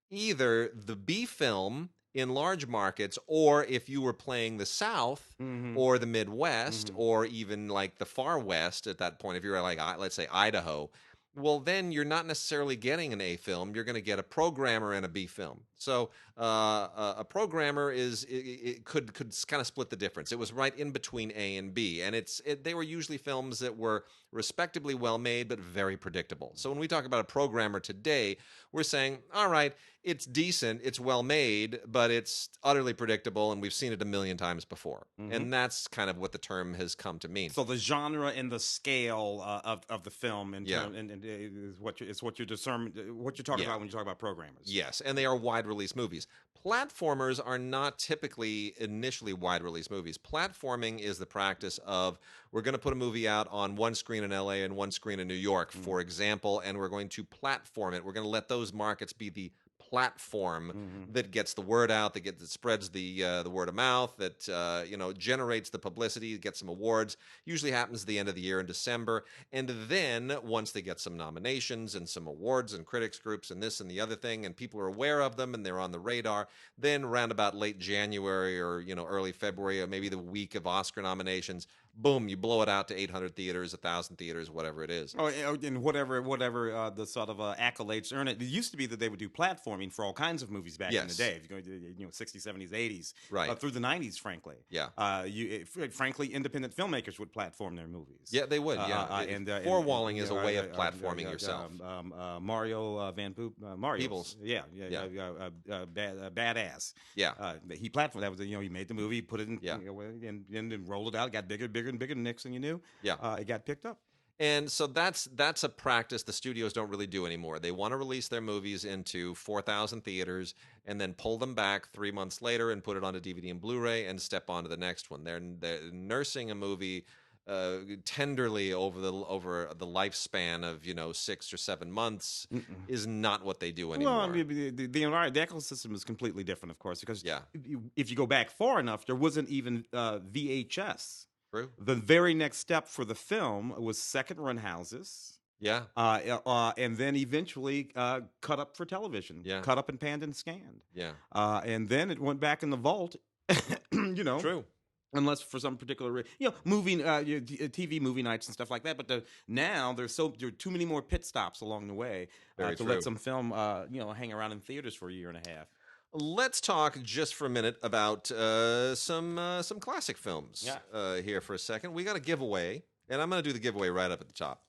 either the B film in large markets, or if you were playing the South or the Midwest, or even like the Far West at that point, if you were like, let's say Idaho, well, then you're not necessarily getting an A film. You're going to get a programmer and a B film. So a programmer could kind of split the difference. It was right in between A and B, and they were usually films that were respectably well made but very predictable. So when we talk about a programmer today, we're saying, all right, it's decent, it's well made, but it's utterly predictable, and we've seen it a million times before. And that's kind of what the term has come to mean. So the genre and the scale of the film is what you're talking about when you talk about programmers. Yes, and they are wide release movies. Platformers are not typically initially wide release movies. Platforming is the practice of, we're going to put a movie out on one screen in LA and one screen in New York, for example, and we're going to platform it. We're going to let those markets be the platform Mhm. that gets the word out, that spreads the word of mouth, that generates the publicity, gets some awards. Usually happens at the end of the year in December, and then once they get some nominations and some awards and critics groups and this and the other thing, and people are aware of them and they're on the radar, then around about late January or early February or maybe the week of Oscar nominations, boom, you blow it out to 800 theaters, 1,000 theaters, whatever it is. Oh, and whatever the sort of accolades earn it. It used to be that they would do platforming for all kinds of movies back in the Yes. day. If you go to 60s, 70s, 80s, Right. through the 90s, frankly. Yeah. Frankly, independent filmmakers would platform their movies. Yeah, they would. Yeah, four-walling is a way of platforming yourself. Mario Van Poop, Mario Peebles. badass. Yeah. He platformed. That was he made the movie, put it in, Yeah. and rolled it out. It got bigger and bigger than next thing you knew. Yeah. It got picked up. And so that's a practice the studios don't really do anymore. They want to release their movies into 4,000 theaters and then pull them back 3 months later and put it onto DVD and Blu-ray and step on to the next one. They're nursing a movie tenderly over the lifespan of 6 or 7 months is not what they do anymore. Well, I mean, the ecosystem is completely different, of course, because Yeah. if you go back far enough, there wasn't even VHS. True. The very next step for the film was second run houses. Yeah. And then eventually cut up for television. Yeah. Cut up and panned and scanned. Yeah. And then it went back in the vault. True. Unless for some particular, TV movie nights and stuff like that. But now there are too many more pit stops along the way Very to true. let some film, hang around in theaters for a year and a half. Let's talk just for a minute about some classic films here for a second. We got a giveaway, and I'm going to do the giveaway right up at the top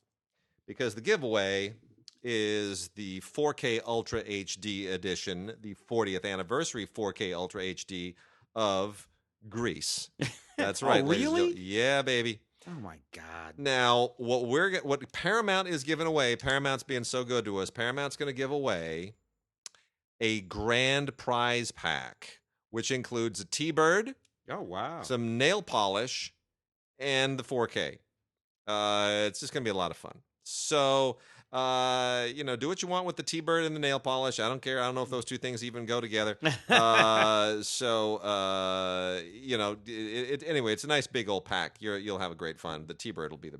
because the giveaway is the 4K Ultra HD edition, the 40th anniversary 4K Ultra HD of Grease. That's right. Oh, ladies and really? gentlemen. Yeah, baby. Oh my God! Now, what Paramount is giving away, Paramount's being so good to us, Paramount's going to give away a grand prize pack, which includes a T-Bird, Oh wow! some nail polish, and the 4K. It's just going to be a lot of fun. So, do what you want with the T-Bird and the nail polish. I don't care. I don't know if those two things even go together. Anyway, it's a nice big old pack. You'll have a great fun. The T-Bird will be the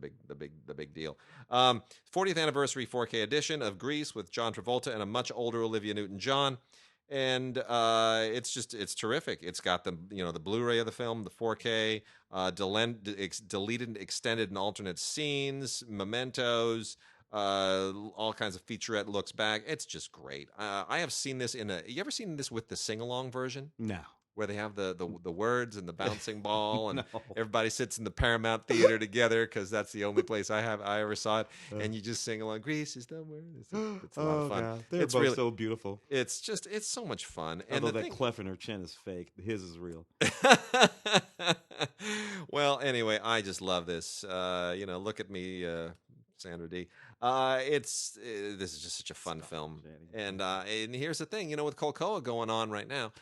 big deal. 40th anniversary 4K edition of Grease with John Travolta and a much older Olivia Newton-John. And it's terrific. It's got the Blu-ray of the film, the 4K, deleted, extended, and alternate scenes, mementos, all kinds of featurette looks back. It's just great. I have seen this you ever seen this with the sing-along version? No. Where they have the words and the bouncing ball and No. everybody sits in the Paramount Theater together because that's the only place I ever saw it, and you just sing along. Grease is the word. It's a lot of fun. God. They're It's both really so beautiful. it's so much fun. And Although the that clef in her chin is fake, his is real. Well, anyway, I just love this. Look at me, Sandra D. This is just such a fun film, and here's the thing, with Colcoa going on right now,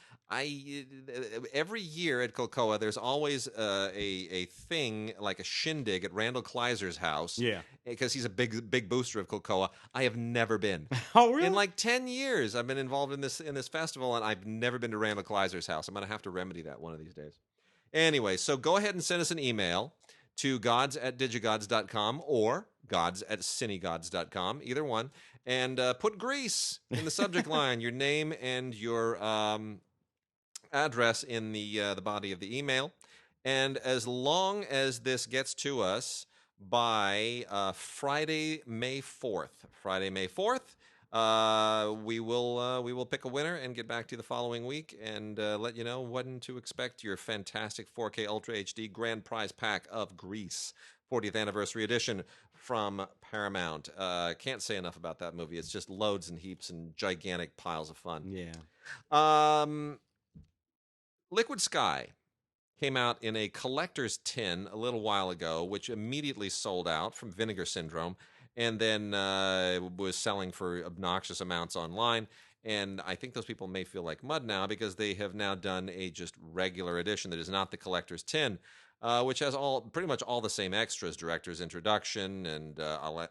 every year at Colcoa, there's always a thing like a shindig at Randall Kleiser's house. Yeah. Because he's a big booster of Colcoa. I have never been. Oh, really? In like 10 years, I've been involved in this festival, and I've never been to Randall Kleiser's house. I'm going to have to remedy that one of these days. Anyway, so go ahead and send us an email to gods@digigods.com or gods@cinegods.com, either one, and put Grease in the subject line, your name and your address in the body of the email. And as long as this gets to us by Friday, May 4th, we will pick a winner and get back to you the following week and let you know when to expect your fantastic 4K Ultra HD grand prize pack of Grease, 40th anniversary edition from Paramount. Can't say enough about that movie. It's just loads and heaps and gigantic piles of fun. Yeah. Liquid Sky came out in a collector's tin a little while ago, which immediately sold out from Vinegar Syndrome, and then was selling for obnoxious amounts online. And I think those people may feel like mud now because they have now done a just regular edition that is not the collector's tin. which has pretty much all the same extras: director's introduction and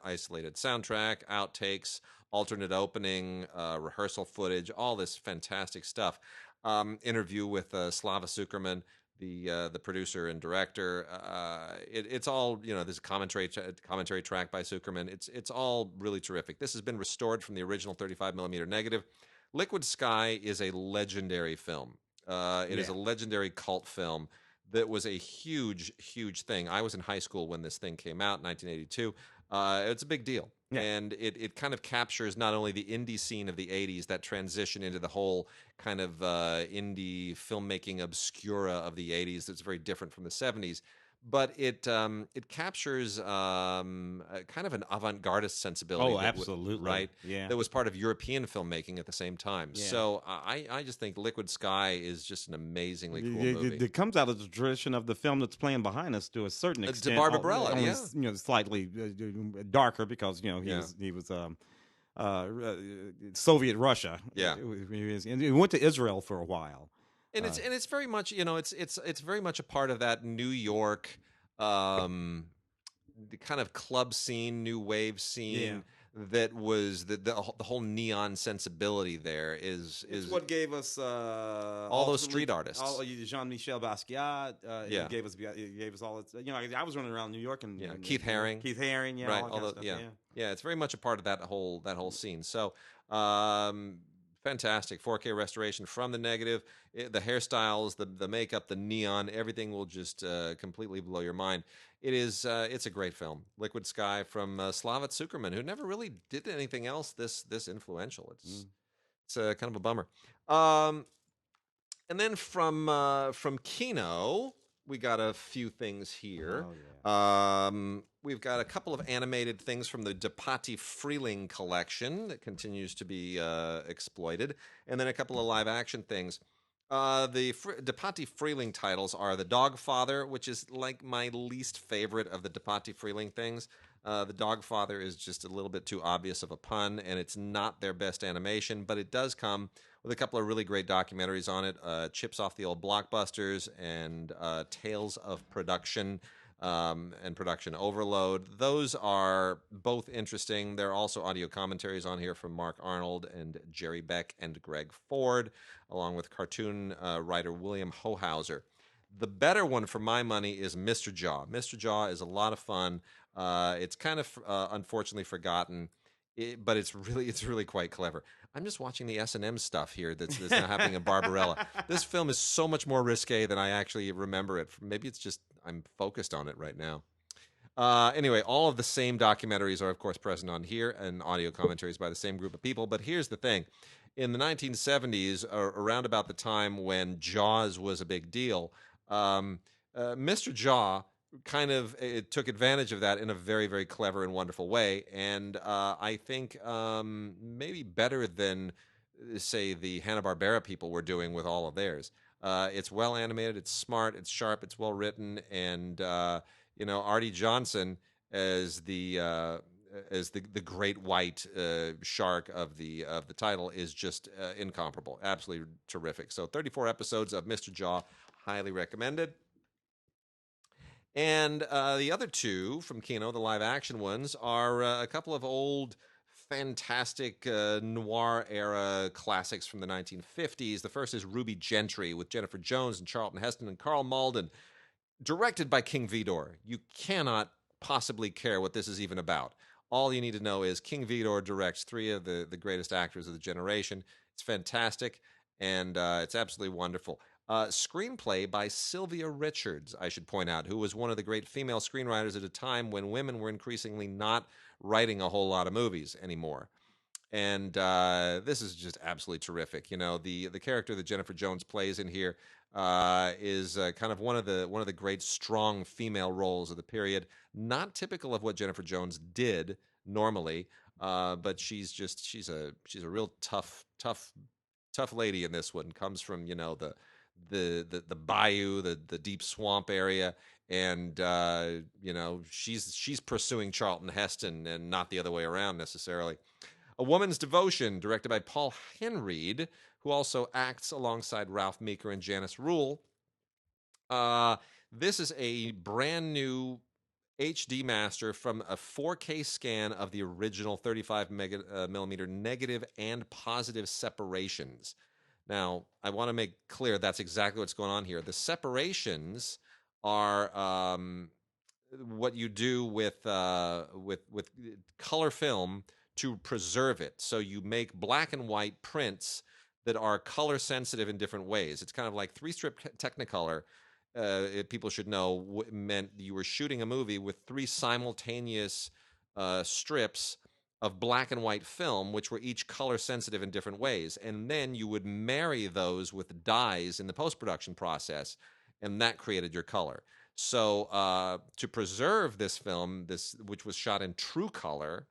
isolated soundtrack, outtakes, alternate opening, rehearsal footage, all this fantastic stuff. Interview with Slava Sukerman, the producer and director. It's all, this commentary track by Sukerman. It's all really terrific. This has been restored from the original 35 millimeter negative. Liquid Sky is a legendary film. It is a legendary cult film that was a huge, huge thing. I was in high school when this thing came out, 1982. It's a big deal. Yeah. And it kind of captures not only the indie scene of the 80s, that transition into the whole kind of indie filmmaking obscura of the 80s that's very different from the 70s, but it captures a kind of an avant-gardist sensibility. Oh, absolutely. Right? Yeah. That was part of European filmmaking at the same time. Yeah. So I just think Liquid Sky is just an amazingly cool movie. It comes out of the tradition of the film that's playing behind us to a certain extent. To Barbarella, only, slightly darker because, he was Soviet Russia. Yeah. And he went to Israel for a while. And it's very much, it's very much a part of that New York the kind of club scene, new wave scene that was the whole neon sensibility there is what gave us all those street artists. Jean-Michel Basquiat gave us all its, I was running around New York and Keith Haring, right, all that stuff, it's very much a part of that whole scene. So fantastic 4K restoration from the negative. The hairstyles, the makeup, the neon, everything will just completely blow your mind. It's a great film. Liquid Sky from Slava Sukerman, who never really did anything else this influential. It's kind of a bummer. And then from Kino, we got a few things here. Oh, yeah. We've got a couple of animated things from the Depatie Freling collection that continues to be exploited, and then a couple of live action things. The Depatie Freling titles are The Dogfather, which is like my least favorite of the Depatie Freling things. The Dogfather is just a little bit too obvious of a pun, and it's not their best animation, but it does come with a couple of really great documentaries on it, Chips Off the Old Blockbusters and Tales of Production and Production Overload. Those are both interesting. There are also audio commentaries on here from Mark Arnold and Jerry Beck and Greg Ford, along with cartoon writer William Hohauser. The better one for my money is Mr. Jaw. Mr. Jaw is a lot of fun. It's kind of unfortunately forgotten, but it's really quite clever. I'm just watching the S&M stuff here that's now happening in Barbarella. This film is so much more risque than I actually remember it. Maybe it's just I'm focused on it right now. Anyway, all of the same documentaries are, of course, present on here, and audio commentaries by the same group of people. But here's the thing. In the 1970s, around about the time when Jaws was a big deal, Mr. Jaw kind of took advantage of that in a very, very clever and wonderful way. And I think maybe better than, say, the Hanna-Barbera people were doing with all of theirs. It's well animated, it's smart, it's sharp, it's well written, and Artie Johnson as the great white shark of the title is just incomparable, absolutely terrific. So 34 episodes of Mr. Jaw, highly recommended. And the other two from Kino, the live action ones, are a couple of old, fantastic noir era classics from the 1950s. The first is Ruby Gentry with Jennifer Jones and Charlton Heston and Carl Malden, directed by King Vidor. You cannot possibly care what this is even about. All you need to know is King Vidor directs three of the greatest actors of the generation. It's fantastic, and it's absolutely wonderful. Screenplay by Sylvia Richards, I should point out, who was one of the great female screenwriters at a time when women were increasingly not writing a whole lot of movies anymore. And this is just absolutely terrific. The character that Jennifer Jones plays in here is kind of one of the great strong female roles of the period. Not typical of what Jennifer Jones did normally, but she's a real tough lady in this one. Comes from the bayou, the deep swamp area, and she's pursuing Charlton Heston and not the other way around necessarily. A Woman's Devotion, directed by Paul Henreid, who also acts alongside Ralph Meeker and Janice Rule. This is a brand new HD master from a 4K scan of the original 35 millimeter negative and positive separations. Now, I want to make clear that's exactly what's going on here. The separations are what you do with color film to preserve it. So you make black and white prints that are color sensitive in different ways. It's kind of like 3-strip Technicolor. People should know meant you were shooting a movie with 3 simultaneous strips of black and white film, which were each color sensitive in different ways. And then you would marry those with dyes in the post-production process, and that created your color. So to preserve this film, which was shot in true color,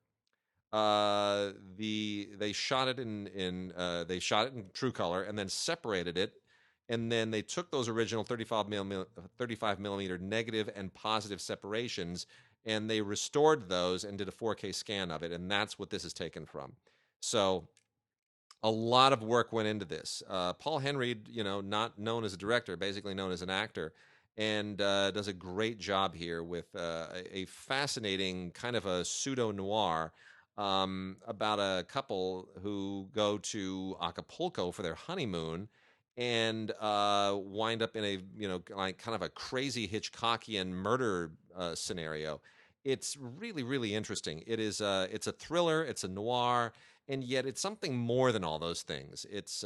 they shot it in true color and then separated it, and then they took those original 35 millimeter negative and positive separations, and they restored those and did a 4K scan of it, and that's what this is taken from. So a lot of work went into this. Paul Henry, not known as a director, basically known as an actor, and does a great job here with a fascinating kind of a pseudo-noir about a couple who go to Acapulco for their honeymoon and wind up in a like kind of a crazy Hitchcockian murder scenario. It's really, really interesting. It's a thriller, it's a noir, and yet it's something more than all those things. It's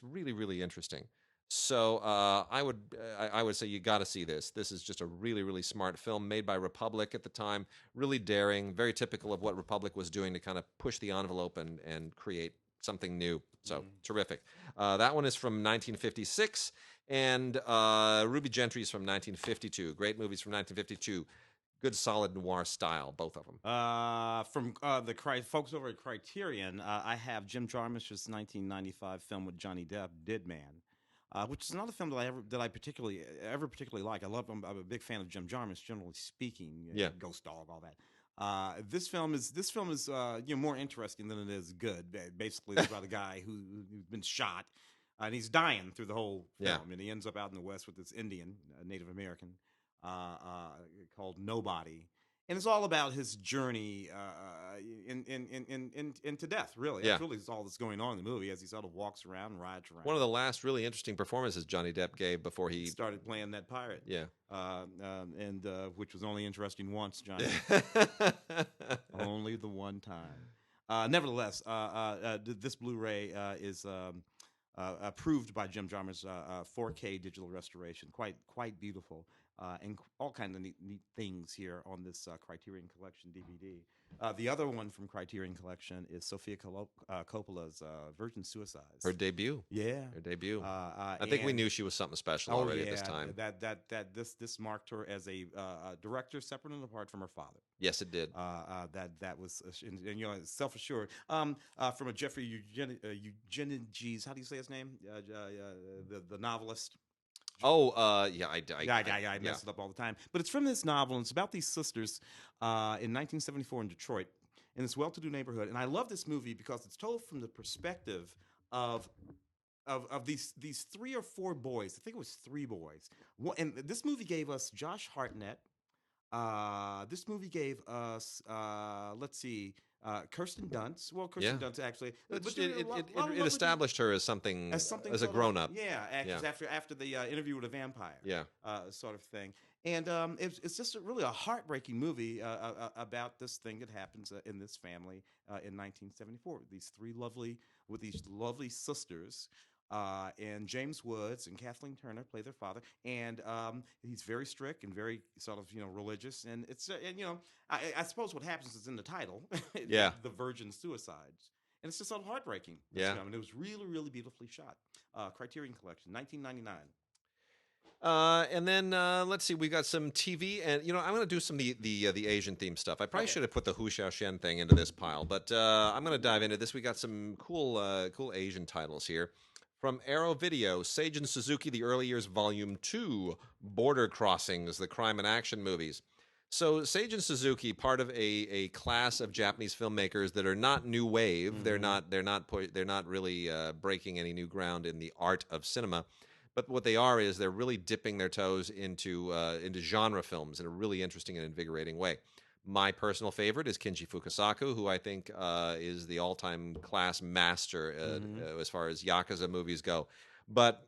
really, really interesting. So I would say you got to see this. This is just a really, really smart film made by Republic at the time. Really daring, very typical of what Republic was doing to kind of push the envelope and create something new. So terrific. That one is from 1956, and Ruby Gentry is from 1952. Great movies from 1952. Good, solid noir style, both of them. From the folks over at Criterion, I have Jim Jarmusch's 1995 film with Johnny Depp, Dead Man. Which is another film that I particularly like. I'm a big fan of Jim Jarmusch, generally speaking. Yeah, Ghost Dog, all that. This film is more interesting than it is good. Basically, it's about a guy who's been shot, and he's dying through the whole film, and he ends up out in the West with this Indian, Native American, called Nobody. And it's all about his journey into death, really. Yeah. That's really all that's going on in the movie as he sort of walks around and rides around. One of the last really interesting performances Johnny Depp gave before he started playing that pirate. Yeah. And which was only interesting once, Johnny. Only the one time. Nevertheless, this Blu-ray is approved by Jim Jarmusch's 4K digital restoration. Quite beautiful. And all kinds of neat things here on this Criterion Collection DVD. The other one from Criterion Collection is Sofia Coppola's Virgin Suicides. Her debut. Yeah. Her debut. I think we knew she was something special already at this time. This marked her as a director separate and apart from her father. Yes, it did. That was, and self-assured. From a Jeffrey Eugenides, how do you say his name? The novelist. I mess it up all the time. But it's from this novel, and it's about these sisters in 1974 in Detroit, in this well-to-do neighborhood. And I love this movie because it's told from the perspective of these 3 or 4 boys. I think it was 3 boys. And this movie gave us Josh Hartnett. This movie gave us, Kirsten Dunst. Well, Kirsten Dunst actually. It established her as something as a grown-up. After the interview with a vampire. Yeah. Sort of thing. And it's just really a heartbreaking movie about this thing that happens in this family in 1974. These lovely sisters. And James Woods and Kathleen Turner play their father, and he's very strict and very sort of religious, and it's I suppose what happens is in the title, the Virgin Suicides, and it's just sort of heartbreaking. And it was really, really beautifully shot. Criterion Collection, 1999. And then let's see, we got some TV, and I'm going to do some of the Asian theme stuff. I probably should have put the Hu Xiaoshen thing into this pile, but I'm going to dive into this. We got some cool Asian titles here. From Arrow Video, Seijun Suzuki, The Early Years, Volume 2, Border Crossings, the crime and action movies. So Seijun Suzuki, part of a class of Japanese filmmakers that are not new wave. Mm-hmm. They're not really breaking any new ground in the art of cinema, But what they are is they're really dipping their toes into genre films in a really interesting and invigorating way. My personal favorite is Kinji Fukasaku, who I think is the all-time class master as far as Yakuza movies go. But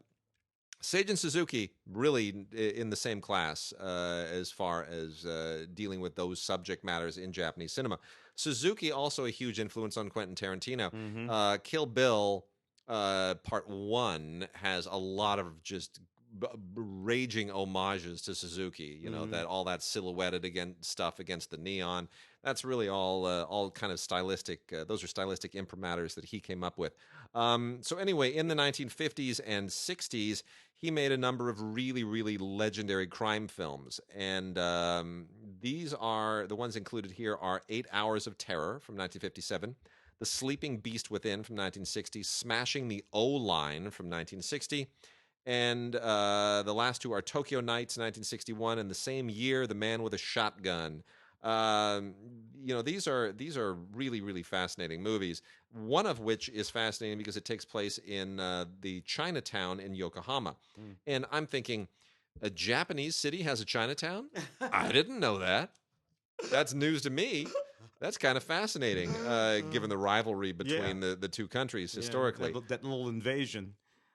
Seijun Suzuki really in the same class as far as dealing with those subject matters in Japanese cinema. Suzuki also a huge influence on Quentin Tarantino. Kill Bill Part 1 has a lot of just raging homages to Suzuki. You know, that all that silhouetted stuff against the neon. That's really all kind of stylistic. Those are stylistic imprimaturs that he came up with. So anyway, in the 1950s and 60s, he made a number of really, really legendary crime films, and these are the ones included here are 8 Hours of Terror from 1957. The Sleeping Beast Within from 1960, Smashing the O-Line from 1960, and the last two are Tokyo Nights 1961, and the same year, The Man with a Shotgun. These are really, really fascinating movies. One of which is fascinating because it takes place in the Chinatown in Yokohama, and I'm thinking, a Japanese city has a Chinatown? I didn't know that. That's news to me. That's kind of fascinating, given the rivalry between the two countries historically. That little invasion.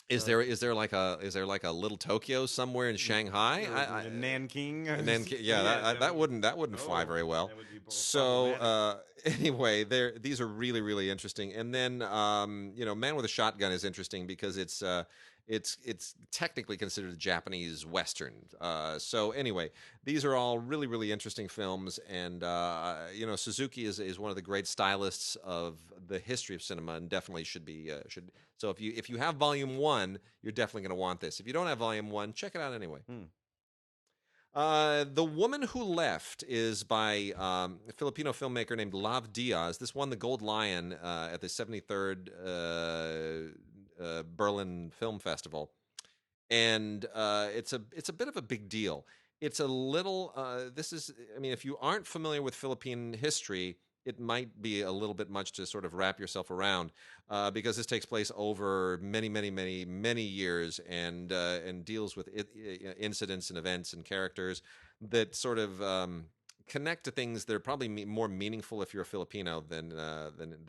Is there like a little Tokyo somewhere in Shanghai? Nanking. Nanking, that wouldn't fly very well. So anyway, these are really, really interesting. And then Man with a Shotgun is interesting because it's technically considered a Japanese Western. So anyway, these are all really, really interesting films, and Suzuki is one of the great stylists of the history of cinema, and definitely should be should. So if you have Volume 1, you're definitely going to want this. If you don't have Volume 1, check it out anyway. The Woman Who Left is by a Filipino filmmaker named Lav Diaz. This won the Gold Lion at the 73rd Berlin Film Festival, and it's a bit of a big deal. It's a little. If you aren't familiar with Philippine history, it might be a little bit much to sort of wrap yourself around, because this takes place over many, many, many, many years, and deals with incidents and events and characters that sort of connect to things that are probably more meaningful if you're a Filipino than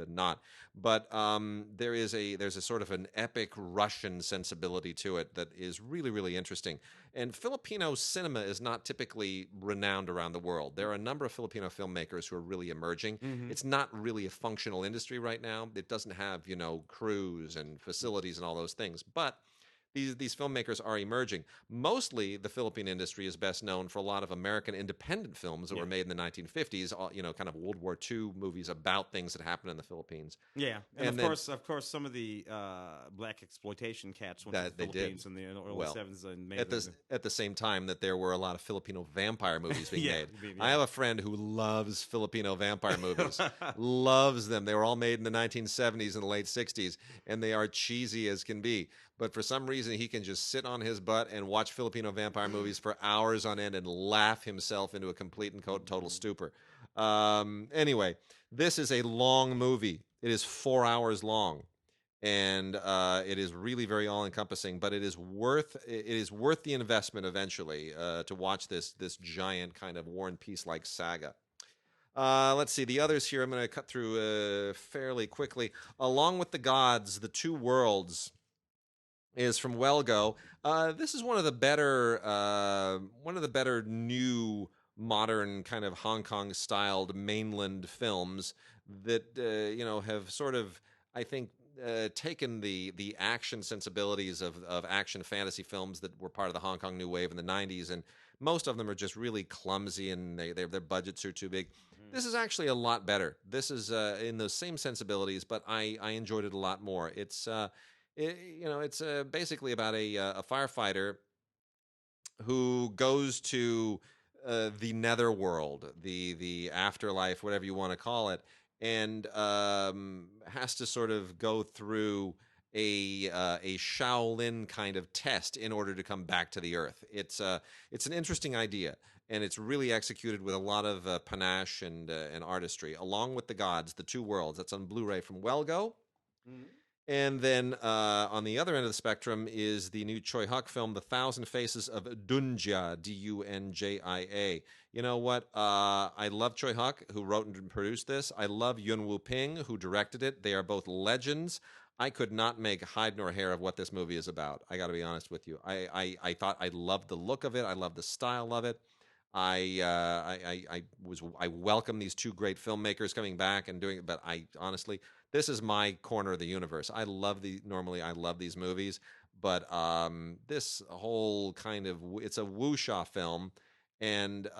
not. But there's a sort of an epic Russian sensibility to it that is really, really interesting. And Filipino cinema is not typically renowned around the world. There are a number of Filipino filmmakers who are really emerging. It's not really a functional industry right now. It doesn't have crews and facilities and all those things, but these filmmakers are emerging. Mostly, the Philippine industry is best known for a lot of American independent films that were made in the 1950s. Kind of World War II movies about things that happened in the Philippines. Yeah, and of course, some of the black exploitation cats went to the Philippines in the early 70s and made at the same time that there were a lot of Filipino vampire movies being made. I have a friend who loves Filipino vampire movies, loves them. They were all made in the 1970s and the late 60s, and they are cheesy as can be. But for some reason, he can just sit on his butt and watch Filipino vampire movies for hours on end and laugh himself into a complete and total stupor. Anyway, this is a long movie. It is 4 hours long, and it is really very all-encompassing. But it is worth the investment eventually to watch this giant kind of War and Peace-like saga. Let's see the others here. I'm going to cut through fairly quickly. Along with the Gods, The Two Worlds is from Welgo. This is one of the better new modern kind of Hong Kong styled mainland films that have sort of, I think, taken the action sensibilities of action fantasy films that were part of the Hong Kong New Wave in the 90s, and most of them are just really clumsy and their budgets are too big. This is actually a lot better. This is in those same sensibilities, but I enjoyed it a lot more. It's basically about a firefighter who goes to the netherworld, the afterlife, whatever you want to call it, and has to sort of go through a Shaolin kind of test in order to come back to the earth. It's an interesting idea, and it's really executed with a lot of panache and artistry. Along with the Gods, The Two Worlds. That's on Blu-ray from Welgo. And then on the other end of the spectrum is the new Choi Huk film, The Thousand Faces of Dunjia, Dunjia. You know what? I love Choi Huk, who wrote and produced this. I love Yun Woo Ping, who directed it. They are both legends. I could not make hide nor hair of what this movie is about. I got to be honest with you. I thought I loved the look of it. I loved the style of it. I welcome these two great filmmakers coming back and doing it, but I honestly, this is my corner of the universe. I love these movies, but this whole kind of it's a wuxia film, and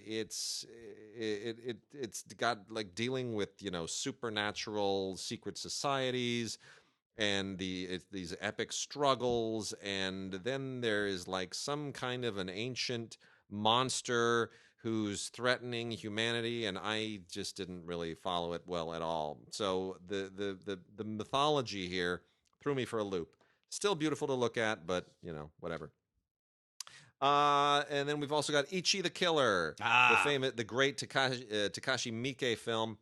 it's got like dealing with supernatural secret societies and these epic struggles, and then there is like some kind of an ancient monster who's threatening humanity, and I just didn't really follow it well at all. So the mythology here threw me for a loop. Still beautiful to look at, but whatever. And then we've also got Ichi the Killer, the great Takashi Miike film.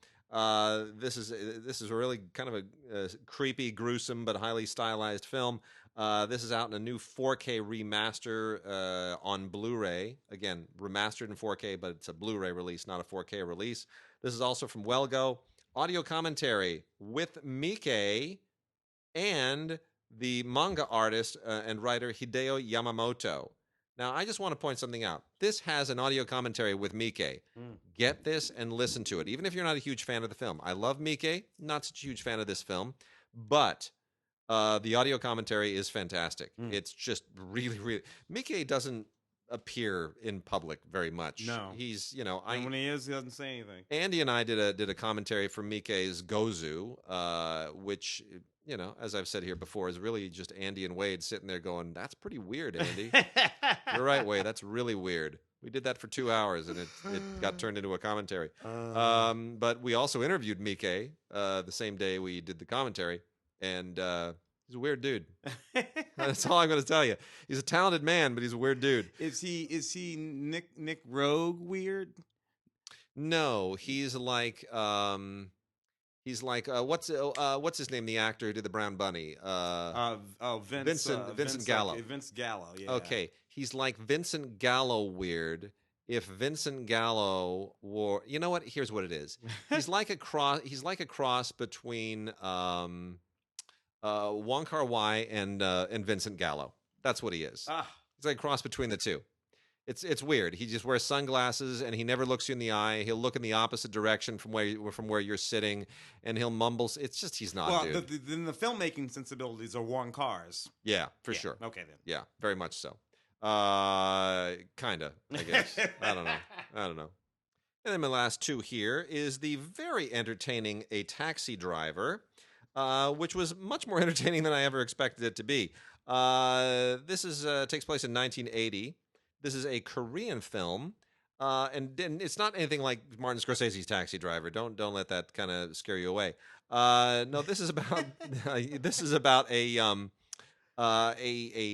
This is a really kind of a creepy, gruesome, but highly stylized film. This is out in a new 4K remaster on Blu-ray. Again, remastered in 4K, but it's a Blu-ray release, not a 4K release. This is also from Wellgo. Audio commentary with Miike and the manga artist and writer Hideo Yamamoto. Now, I just want to point something out. This has an audio commentary with Miike. Get this and listen to it, even if you're not a huge fan of the film. I love Miike, not such a huge fan of this film, but the audio commentary is fantastic. It's just really, really... Miike doesn't appear in public very much. No. He's, and when he is, he doesn't say anything. Andy and I did a commentary for Miike's Gozu, which... as I've said here before, is really just Andy and Wade sitting there going, "That's pretty weird, Andy." You're right, Wade. That's really weird. We did that for 2 hours, and it got turned into a commentary. But we also interviewed Miike the same day we did the commentary, and he's a weird dude. That's all I'm going to tell you. He's a talented man, but he's a weird dude. Is he Nick Rogue weird? No, he's like... He's like what's his name? The actor who did the Brown Bunny. Vincent Gallo. Vince Gallo. Yeah. Okay, he's like Vincent Gallo weird. If Vincent Gallo wore, you know what? Here's what it is. He's like a cross. He's like a cross between Wong Kar-wai and Vincent Gallo. That's what he is. He's like a cross between the two. It's weird. He just wears sunglasses and he never looks you in the eye. He'll look in the opposite direction from where you're sitting, and he'll mumble. It's just he's not. Well, dude. then the filmmaking sensibilities are Wong Kar's. Yeah, for sure. Okay then. Yeah, very much so. Kinda, I guess. I don't know. And then my last two here is the very entertaining A Taxi Driver, which was much more entertaining than I ever expected it to be. This takes place in 1980. This is a Korean film, and it's not anything like Martin Scorsese's Taxi Driver. Don't let that kind of scare you away. No, this is about a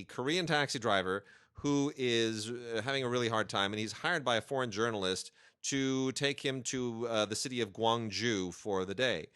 Korean taxi driver who is having a really hard time, and he's hired by a foreign journalist to take him to the city of Gwangju for the day.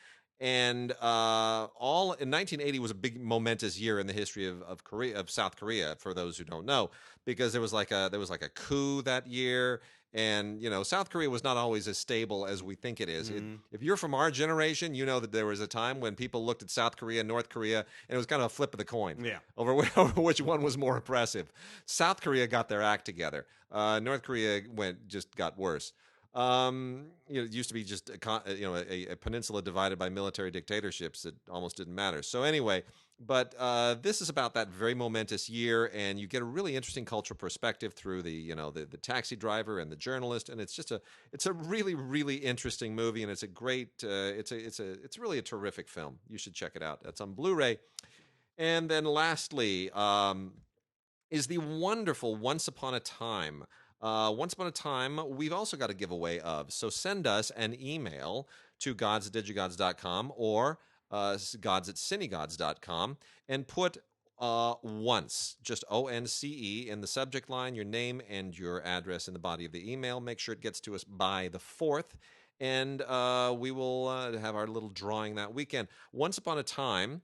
And all in 1980 was a big momentous year in the history of South Korea, for those who don't know, because there was like a coup that year, and South Korea was not always as stable as we think it is. If you're from our generation, you know that there was a time when people looked at South Korea and North Korea, and it was kind of a flip of the coin over which one was more oppressive. South Korea got their act together. North Korea just got worse. It used to be just a peninsula divided by military dictatorships that almost didn't matter. So anyway, but this is about that very momentous year, and you get a really interesting cultural perspective through the taxi driver and the journalist, and it's a really, really interesting movie, and it's a great it's really a terrific film. You should check it out. That's on Blu-ray. And then lastly is the wonderful Once Upon a Time. Once Upon a Time, we've also got a giveaway of. So send us an email to gods@digigods.com or gods@cinegods.com and put once, just ONCE, in the subject line, your name and your address in the body of the email. Make sure it gets to us by the 4th, and we will have our little drawing that weekend. Once Upon a Time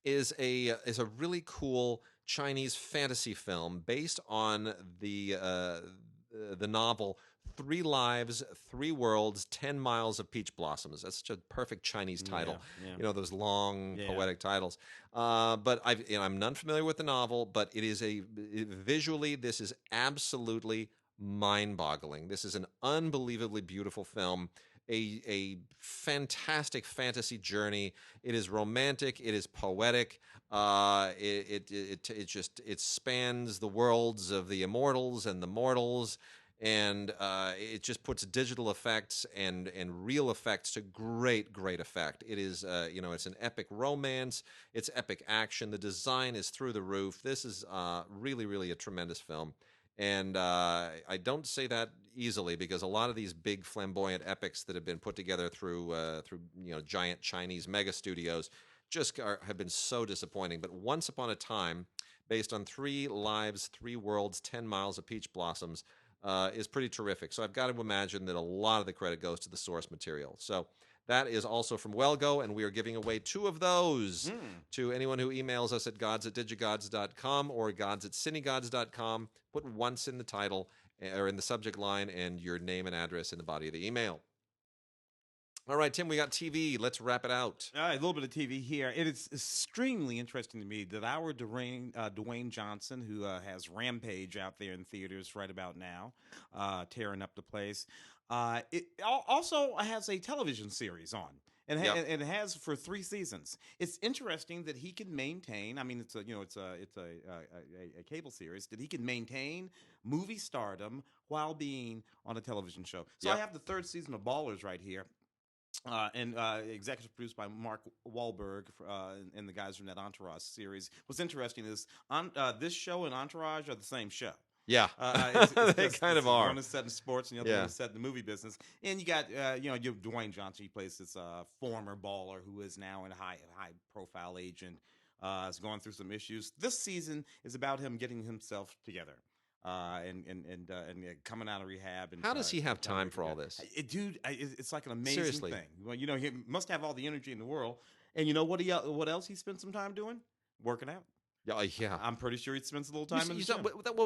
is a really cool Chinese fantasy film based on the novel Three Lives, Three Worlds, 10 Miles of Peach Blossoms. That's such a perfect Chinese Yeah, title. yeah, You know, those long yeah. poetic titles. But I'm none familiar with the novel, but visually, this is absolutely mind-boggling. This is an unbelievably beautiful film, a fantastic fantasy journey. It is romantic. It is poetic. It spans the worlds of the immortals and the mortals, and it just puts digital effects and real effects to great effect. It is it's an epic romance. It's epic action. The design is through the roof. This is really a tremendous film. And I don't say that easily because a lot of these big flamboyant epics that have been put together through giant Chinese mega studios have been so disappointing. But Once Upon a Time, based on Three Lives, Three Worlds, 10 Miles of Peach Blossoms, is pretty terrific. So I've got to imagine that a lot of the credit goes to the source material. So that is also from Wellgo, and we are giving away 2 of those to anyone who emails us at gods@digigods.com or gods@cinegods.com. Put once in the title or in the subject line and your name and address in the body of the email. All right, Tim, we got TV. Let's wrap it out. A little bit of TV here. It is extremely interesting to me that our Dwayne Johnson, who has Rampage out there in theaters right about now, tearing up the place, it also has a television series on. And, Yep. and it has for 3 seasons. It's interesting that he can maintain. I mean, it's a cable series that he can maintain movie stardom while being on a television show. So I Yep. have the 3rd season of Ballers right here. And executive produced by Mark Wahlberg and the guys from that Entourage series. What's interesting is this show and Entourage are the same show. Yeah, they kind of are. One is set in sports, and the other one is set in the movie business. And you got, you have Dwayne Johnson. He plays this former baller who is now a high profile agent. Is going through some issues. This season is about him getting himself together. And coming out of rehab. And how does he have time for all this? Dude, it's like an amazing Seriously. thing. Well, he must have all the energy in the world. And you know what else he spent some time doing? Working out. Yeah. I'm pretty sure he spends a little time in the gym.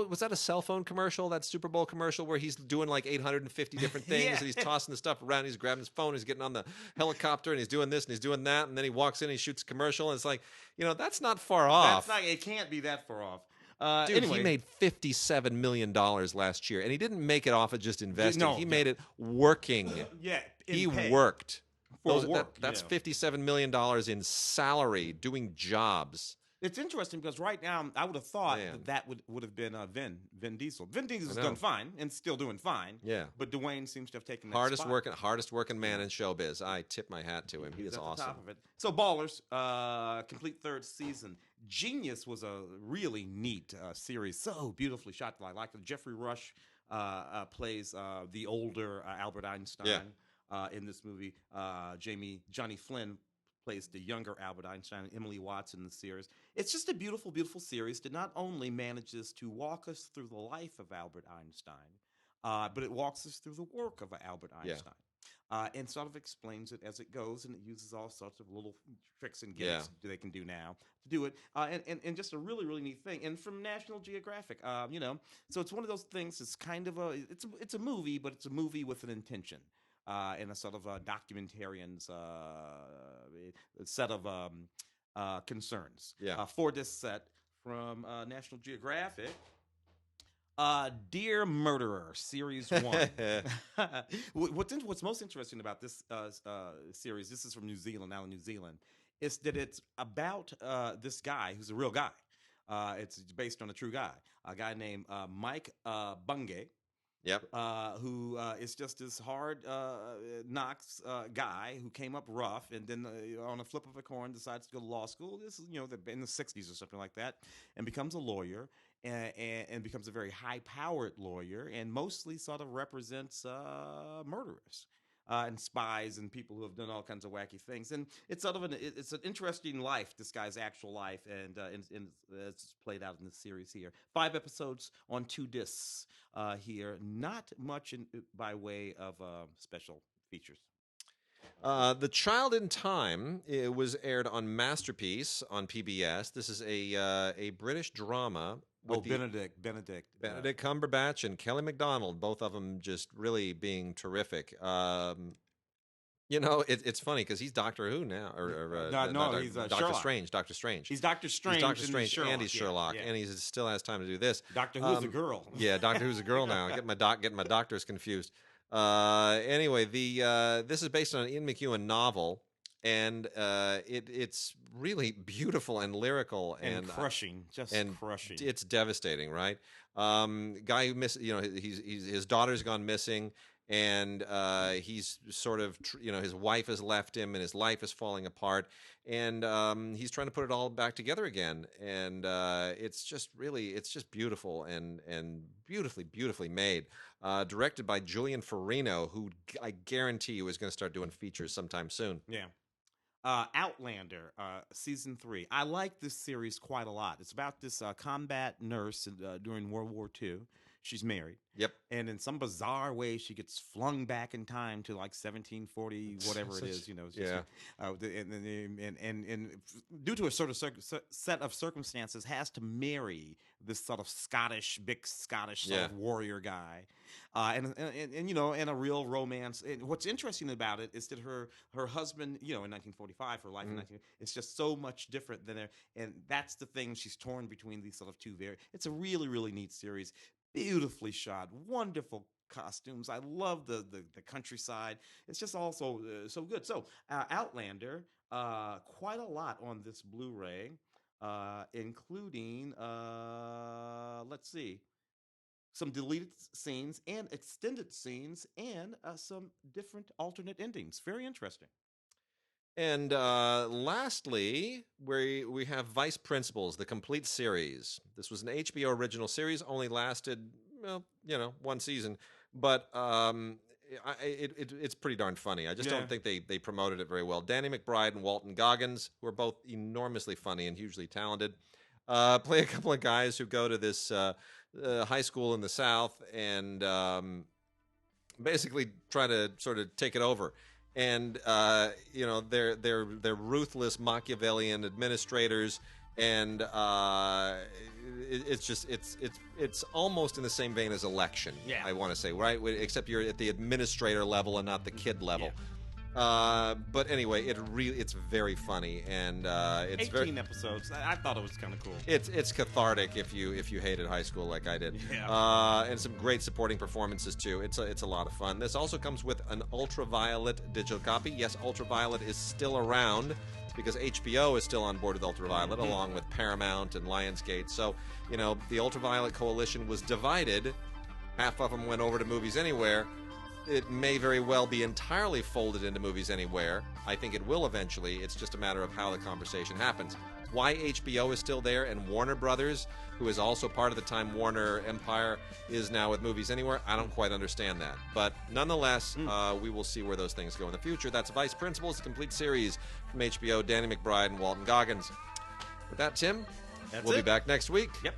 Was that a cell phone commercial, that Super Bowl commercial where he's doing like 850 different things and he's tossing the stuff around, he's grabbing his phone, he's getting on the helicopter and he's doing this and he's doing that, and then he walks in and he shoots a commercial, and it's like, that's not far off. It can't be that far off. Dude, anyway, he made $57 million last year, and he didn't make it off of just investing. He made it working. He worked. That's $57 million in salary doing jobs. It's interesting because right now I would have thought that would have been Vin Diesel. Vin Diesel's done fine and still doing fine. Yeah, but Dwayne seems to have taken that hardest working man in showbiz. I tip my hat to him. He is awesome. Top of it. So Ballers, complete 3rd season. Genius was a really neat series. So beautifully shot. I like it. Jeffrey Rush plays the older Albert Einstein in this movie. Johnny Flynn plays the younger Albert Einstein, Emily Watson in the series. It's just a beautiful, beautiful series that not only manages to walk us through the life of Albert Einstein, but it walks us through the work of Albert Einstein. And sort of explains it as it goes, and it uses all sorts of little tricks and gimmicks they can do now to do it. And just a really, really neat thing. And from National Geographic, so it's one of those things. It's kind of it's a movie, but it's a movie with an intention. And a sort of documentarian's set of concerns. For this set from National Geographic, Dear Murderer, Series 1. What's most interesting about this series, this is from New Zealand, now in New Zealand, is that it's about this guy who's a real guy. It's based on a true guy, a guy named Mike Bungay. Who is just this hard knocks guy who came up rough and then on a flip of a coin decides to go to law school. This is in the 60s or something like that, and becomes a lawyer and becomes a very high-powered lawyer and mostly sort of represents murderers. And spies and people who have done all kinds of wacky things, and it's sort of it's an interesting life. This guy's actual life, and it's played out in this series here. 5 episodes on 2 discs here. Not much by way of special features. The Child in Time, it was aired on Masterpiece on PBS. This is a British drama with Benedict Cumberbatch and Kelly MacDonald, both of them just really being terrific. It's funny because he's Doctor Who now, he's Doctor Strange. Doctor Strange. He's Doctor Strange. He's Doctor Strange, Sherlock. and he's Sherlock, and he still has time to do this. Doctor Who's a girl. Yeah, Doctor Who's a girl now. Getting my doctors confused. Anyway, this is based on an Ian McEwan novel, and it's really beautiful and lyrical and crushing, crushing. It's devastating, right? Guy who his daughter's gone missing. And he's sort of, his wife has left him and his life is falling apart. And he's trying to put it all back together again. And it's just beautiful and beautifully made. Directed by Julian Farino, who I guarantee you is going to start doing features sometime soon. Yeah. Outlander, season 3. I like this series quite a lot. It's about this combat nurse during World War II. She's married. Yep. And in some bizarre way, she gets flung back in time to like 1740, whatever it is, Yeah. And due to a sort of set of circumstances, has to marry this sort of big Scottish sort of warrior guy. And a real romance. And what's interesting about it is that her husband, in 1945, her life in 19, it's just so much different than there. And that's the thing. She's torn between these sort of two it's a really, really neat series. Beautifully shot, wonderful costumes. I love the countryside. It's just also so good. So Outlander, quite a lot on this Blu-ray, including let's see, some deleted scenes and extended scenes and some different alternate endings. Very interesting. And lastly, we have Vice Principals, the complete series. This was an HBO original series, only lasted, one season. But it's pretty darn funny. I just don't think they promoted it very well. Danny McBride and Walton Goggins, who are both enormously funny and hugely talented, play a couple of guys who go to this high school in the South and basically try to sort of take it over. And they're ruthless Machiavellian administrators, and it's almost in the same vein as Election. Yeah. I want to say, right? Except you're at the administrator level and not the kid level. But anyway, it's very funny, and it's 18 episodes. I thought it was kind of cool. It's cathartic if you hated high school like I did. Yeah. And some great supporting performances too. It's a lot of fun. This also comes with an Ultraviolet digital copy. Yes, Ultraviolet is still around because HBO is still on board with Ultraviolet, along with Paramount and Lionsgate. So the Ultraviolet coalition was divided. Half of them went over to Movies Anywhere. It may very well be entirely folded into Movies Anywhere. I think it will eventually. It's just a matter of how the conversation happens. Why HBO is still there and Warner Brothers, who is also part of the Time Warner empire, is now with Movies Anywhere, I don't quite understand that. But nonetheless, we will see where those things go in the future. That's Vice Principals, a complete series from HBO, Danny McBride and Walton Goggins. With that, Tim, we'll be back next week. Yep.